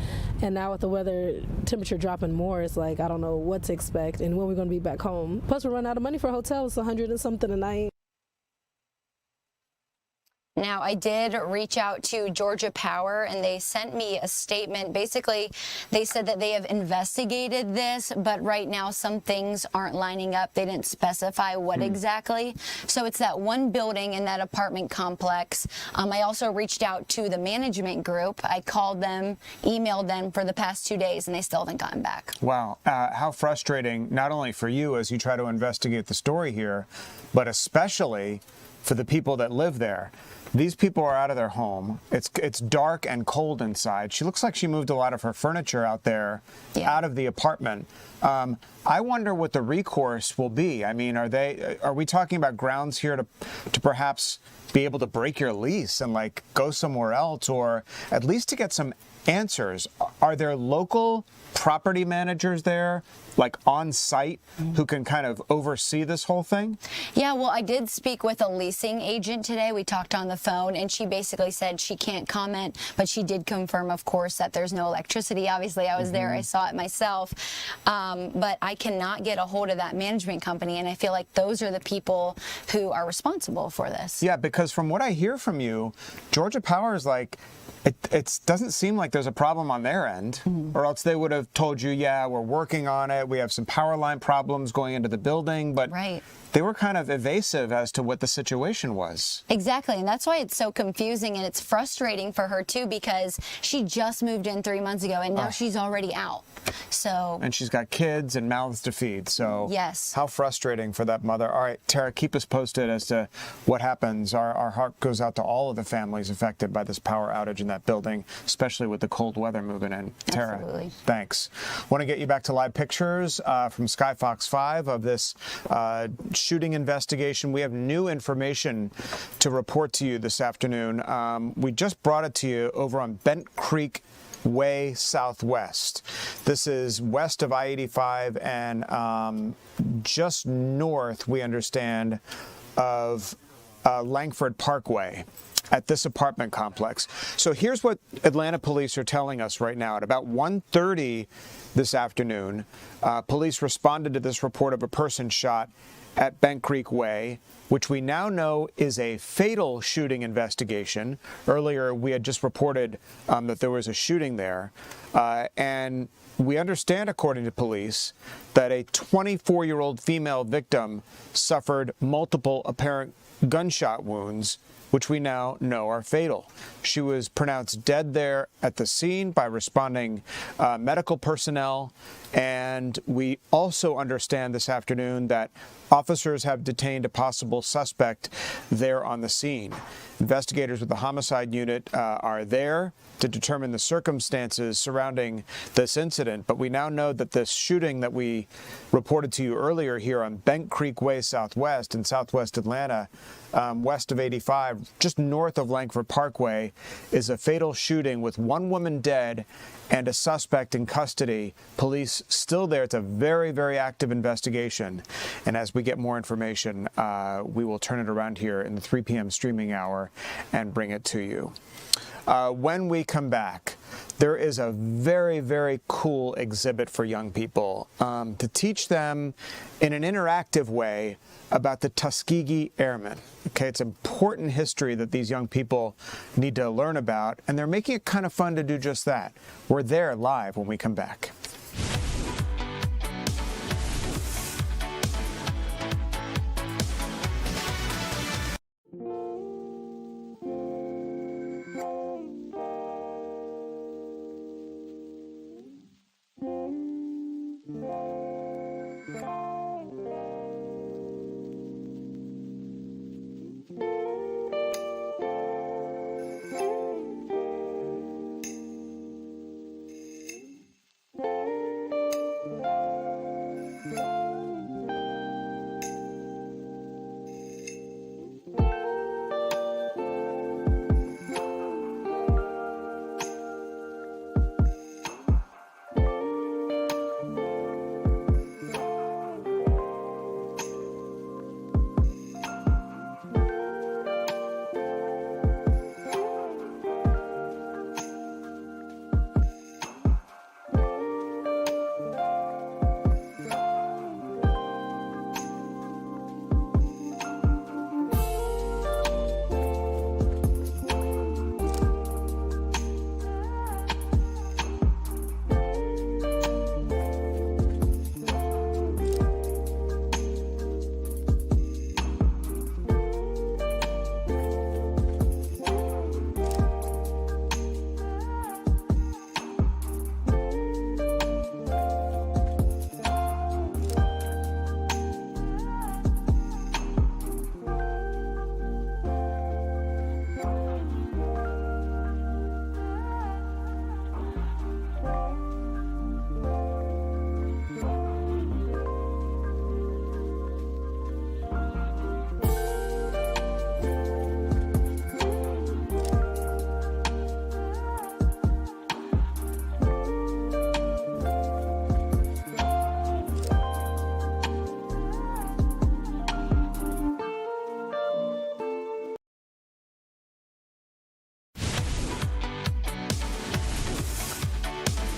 And now with the weather temperature dropping more, it's like I don't know what to expect and when we're going to be back home. Plus, we're running out of money for a hotel. It's $100 and something a night. Now, I did reach out to Georgia Power, and they sent me a statement. Basically, they said that they have investigated this, but right now some things aren't lining up. They didn't specify what exactly. So it's that one building in that apartment complex. I also reached out to the management group. I called them, emailed them for the past 2 days, and they still haven't gotten back. Wow. How frustrating, not only for you as you try to investigate the story here, but especially for the people that live there. These people are out of their home. It's dark and cold inside. She looks like she moved a lot of her furniture out there, out of the apartment. I wonder what the recourse will be. I mean, are we talking about grounds here to perhaps be able to break your lease and like go somewhere else, or at least to get some answers? Are there local property managers there, like on site, who can kind of oversee this whole thing? Yeah, well, I did speak with a leasing agent today. We talked on the phone, and she basically said she can't comment, but she did confirm, of course, that there's no electricity. Obviously, I was there. I saw it myself. But I cannot get a hold of that management company, and I feel like those are the people who are responsible for this. Yeah, because from what I hear from you, Georgia Power is like, it doesn't seem like there's a problem on their end, or else they would have told you, yeah, we're working on it. We have some power line problems going into the building, but they were kind of evasive as to what the situation was. Exactly, and that's why it's so confusing, and it's frustrating for her too, because she just moved in 3 months ago, and now she's already out. So. And she's got kids and mouths to feed, so. Yes. How frustrating for that mother. All right, Tara, keep us posted as to what happens. Our heart goes out to all of the families affected by this power outage in that that building, especially with the cold weather moving in. Tara, Absolutely. thanks. Want to get you back to live pictures from Sky Fox 5 of this shooting investigation. We have new information to report to you this afternoon. We just brought it to you over on Bent Creek Way Southwest. This is west of I-85 and just north, we understand, of Langford Parkway at this apartment complex. So here's what Atlanta police are telling us right now. At about 1:30 this afternoon, police responded to this report of a person shot at Bent Creek Way, which we now know is a fatal shooting investigation. Earlier, we had just reported that there was a shooting there. And we understand, according to police, that a 24-year-old female victim suffered multiple apparent gunshot wounds, which we now know are fatal. She was pronounced dead there at the scene by responding medical personnel. And we also understand this afternoon that officers have detained a possible suspect there on the scene. Investigators with the homicide unit are there to determine the circumstances surrounding this incident. But we now know that this shooting that we reported to you earlier here on Bent Creek Way Southwest in southwest Atlanta, west of 85, just north of Langford Parkway, is a fatal shooting with one woman dead and a suspect in custody. Police still there. It's a very, very active investigation. And as we get more information, we will turn it around here in the 3 p.m. streaming hour and bring it to you. When we come back, there is a very, very cool exhibit for young people to teach them in an interactive way about the Tuskegee Airmen. Okay, it's important history that these young people need to learn about, and they're making it kind of fun to do just that. We're there live when we come back.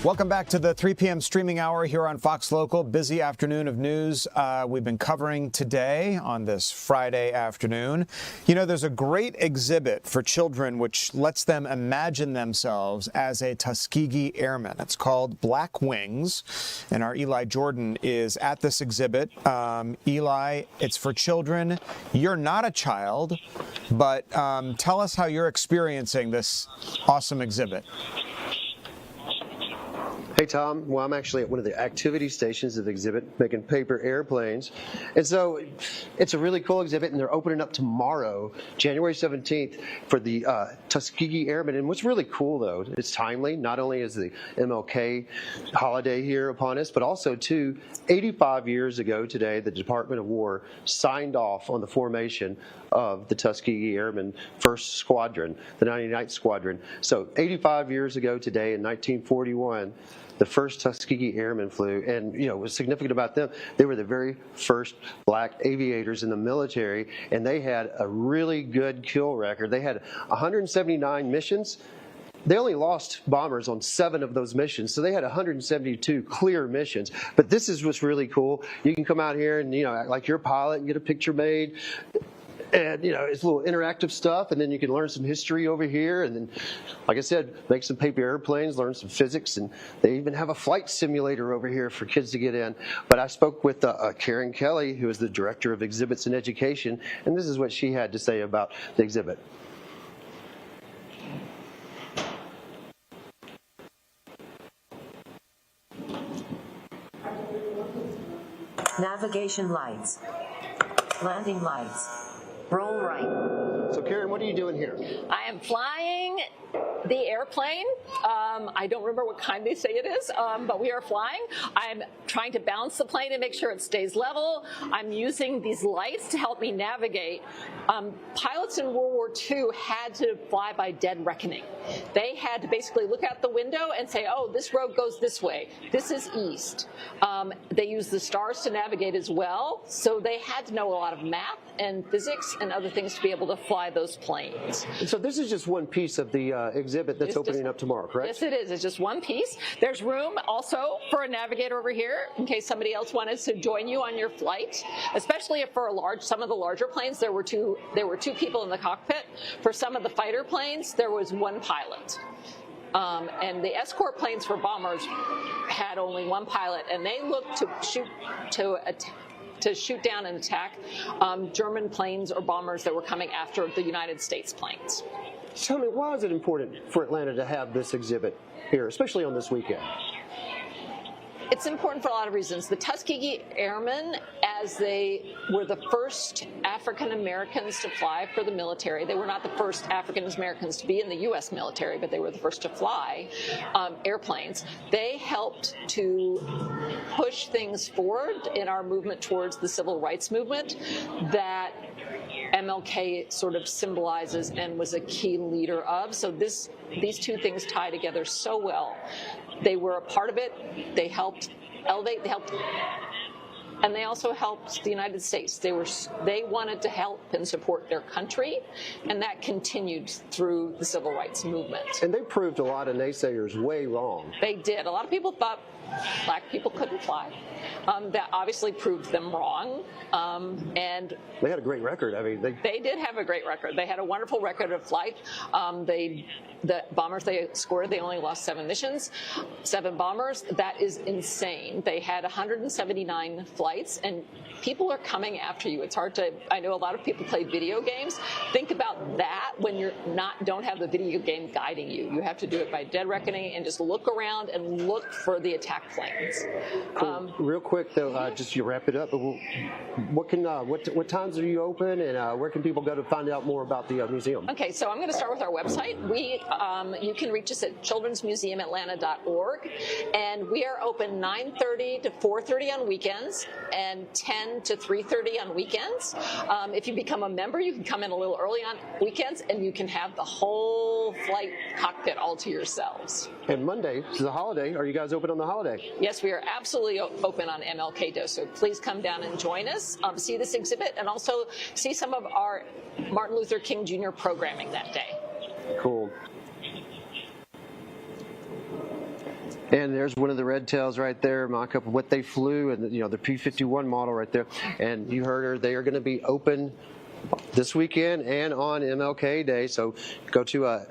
Welcome back to the 3 p.m. streaming hour here on Fox Local. Busy afternoon of news we've been covering today on this Friday afternoon. You know, there's a great exhibit for children which lets them imagine themselves as a Tuskegee Airman. It's called Black Wings, and our Eli Jordan is at this exhibit. Eli, it's for children. You're not a child, but tell us how you're experiencing this awesome exhibit. Hey, Tom. Well, I'm actually at one of the activity stations of the exhibit, making paper airplanes. And so it's a really cool exhibit, and they're opening up tomorrow, January 17th, for the Tuskegee Airmen. And what's really cool, though, it's timely. Not only is the MLK holiday here upon us, but also, too, 85 years ago today, the Department of War signed off on the formation of the Tuskegee Airmen 1st Squadron, the 99th Squadron. So 85 years ago today, in 1941, the first Tuskegee Airmen flew, and what's significant about them, they were the very first black aviators in the military, and they had a really good kill record. They had 179 missions. They only lost bombers on 7 of those missions, so they had 172 clear missions. But this is what's really cool. You can come out here and act like you're a pilot and get a picture made. And, it's a little interactive stuff, and then you can learn some history over here, and then, like I said, make some paper airplanes, learn some physics, and they even have a flight simulator over here for kids to get in. But I spoke with Karen Kelly, who is the Director of Exhibits and Education, and this is what she had to say about the exhibit. Navigation lights. Landing lights. Roll right. So, Karen, what are you doing here? I am flying the airplane. I don't remember what kind they say it is, but we are flying. I'm trying to balance the plane and make sure it stays level. I'm using these lights to help me navigate. Pilots in World War II had to fly by dead reckoning. They had to basically look out the window and say, oh, this road goes this way. This is east. They used the stars to navigate as well, so they had to know a lot of math and physics and other things to be able to fly those planes. And so this is just one piece of the exhibit that's opening up tomorrow, correct? Yes, it is. It's just one piece. There's room also for a navigator over here in case somebody else wanted to join you on your flight, especially if for some of the larger planes, there were two people in the cockpit. For some of the fighter planes, there was one pilot. And the escort planes for bombers had only one pilot, and they looked to shoot down and attack German planes or bombers that were coming after the United States planes. Tell me, why is it important for Atlanta to have this exhibit here, especially on this weekend? It's important for a lot of reasons. The Tuskegee Airmen, as they were the first African Americans to fly for the military, they were not the first African Americans to be in the U.S. military, but they were the first to fly airplanes. They helped to push things forward in our movement towards the civil rights movement that MLK sort of symbolizes and was a key leader of. So these two things tie together so well. They were a part of it. They helped elevate. And they also helped the United States. They wanted to help and support their country, and that continued through the civil rights movement. And they proved a lot of naysayers way wrong. They did. A lot of people thought black people couldn't fly. That obviously proved them wrong. And they had a great record. I mean, they did have a great record. They had a wonderful record of flight. The bombers they scored, they only lost 7 missions, 7 bombers. That is insane. They had 179 flights, and people are coming after you. It's hard to, I know a lot of people play video games. Think about that when you're don't have the video game guiding you. You have to do it by dead reckoning and just look around and look for the attack planes. Cool. Real quick though, just to wrap it up, what times are you open, and where can people go to find out more about the museum? Okay, so I'm going to start with our website. You can reach us at childrensmuseumatlanta.org, and we are open 9:30 to 4:30 on weekends and 10 to 3:30 on weekends. If you become a member, you can come in a little early on weekends, and you can have the whole flight cockpit all to yourselves. And Monday is a holiday. Are you guys open on the holiday? Yes, we are absolutely open on MLK Day, so please come down and join us, see this exhibit, and also see some of our Martin Luther King Jr. programming that day. Cool. And there's one of the red tails right there, mock-up of what they flew, and the P-51 model right there. And you heard her; they are going to be open this weekend and on MLK Day. So go to at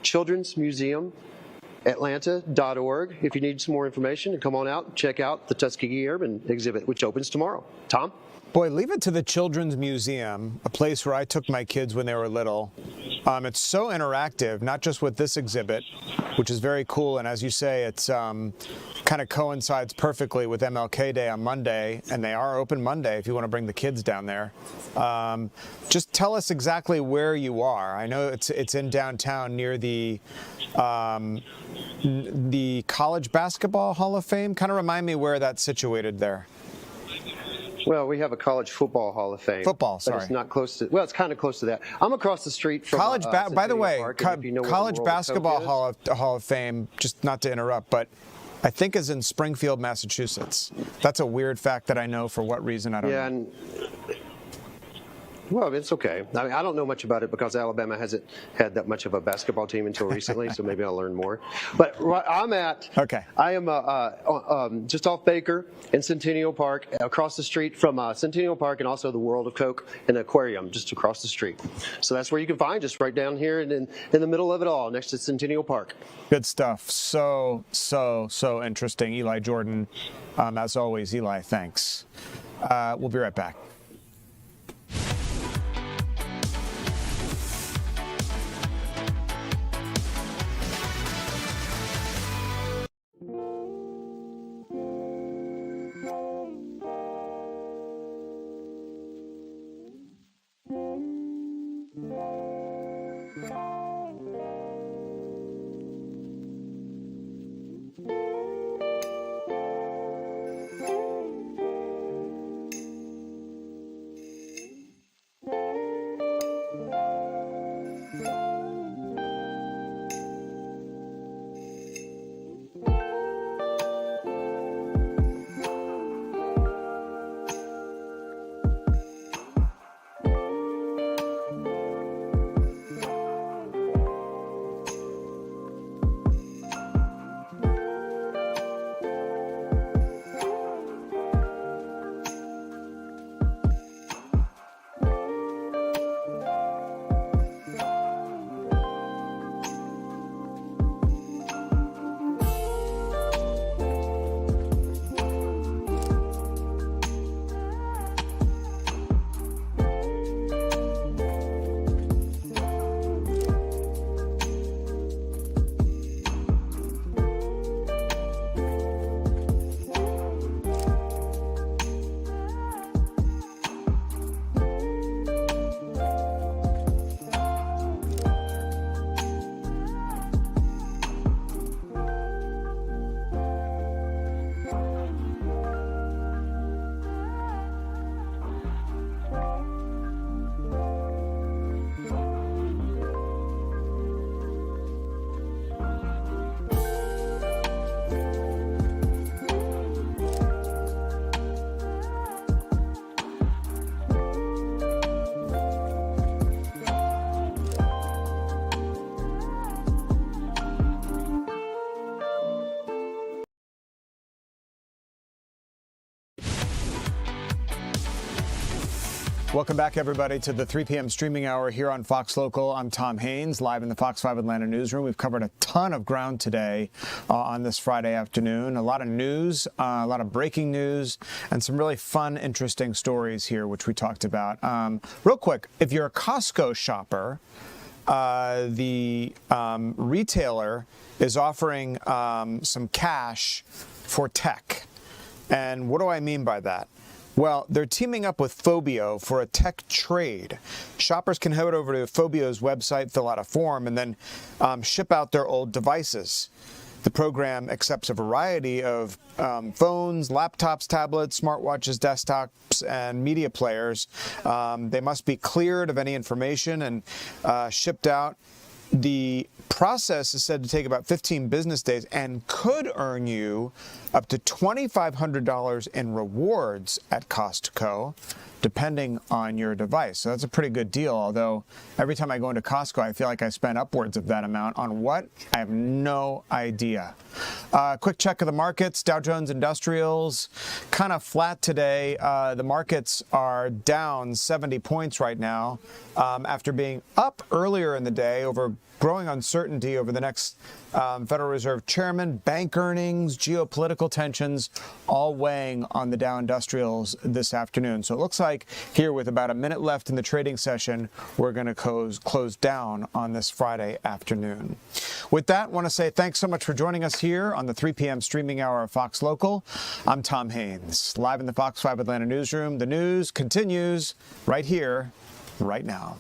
childrensmuseumatlanta.org if you need some more information, and come on out and check out the Tuskegee Airmen exhibit, which opens tomorrow. Tom? Boy, leave it to the Children's Museum, a place where I took my kids when they were little, It's so interactive, not just with this exhibit, which is very cool, and as you say, it's kind of coincides perfectly with MLK Day on Monday, and they are open Monday if you want to bring the kids down there. Just tell us exactly where you are. I know it's in downtown near the College Basketball Hall of Fame. Kind of remind me where that's situated there. Well, we have a college football Hall of Fame. Football, sorry. But it's not close to, well, it's kind of close to that. I'm across the street from College, by the way, Park, you know College Basketball Hall of Fame, just not to interrupt, but I think is in Springfield, Massachusetts. That's a weird fact that I know for what reason, I don't know. And well, it's okay. I mean, I don't know much about it because Alabama hasn't had that much of a basketball team until recently, so maybe I'll learn more. But I'm at, I am just off Baker in Centennial Park, across the street from Centennial Park and also the World of Coke and Aquarium, just across the street. So that's where you can find us, right down here in the middle of it all, next to Centennial Park. Good stuff. So interesting. Eli Jordan, as always, Eli, thanks. We'll be right back. Welcome back, everybody, to the 3 p.m. streaming hour here on Fox Local. I'm Tom Haynes, live in the Fox 5 Atlanta newsroom. We've covered a ton of ground today on this Friday afternoon. A lot of news, a lot of breaking news, and some really fun, interesting stories here, which we talked about. Real quick, if you're a Costco shopper, the retailer is offering some cash for tech. And what do I mean by that? Well, they're teaming up with Phobio for a tech trade. Shoppers can head over to Phobio's website, fill out a form, and then ship out their old devices. The program accepts a variety of phones, laptops, tablets, smartwatches, desktops, and media players. They must be cleared of any information and shipped out. The process is said to take about 15 business days and could earn you up to $2,500 in rewards at Costco, depending on your device. So that's a pretty good deal, although every time I go into Costco, I feel like I spend upwards of that amount. On what? I have no idea. Quick check of the markets. Dow Jones Industrials, kind of flat today. The markets are down 70 points right now after being up earlier in the day over growing uncertainty over the next Federal Reserve Chairman, bank earnings, geopolitical tensions, all weighing on the Dow Industrials this afternoon. So it looks like here with about a minute left in the trading session, we're going to close down on this Friday afternoon. With that, I want to say thanks so much for joining us here on the 3 p.m. streaming hour of Fox Local. I'm Tom Haynes, live in the Fox 5 Atlanta newsroom. The news continues right here, right now.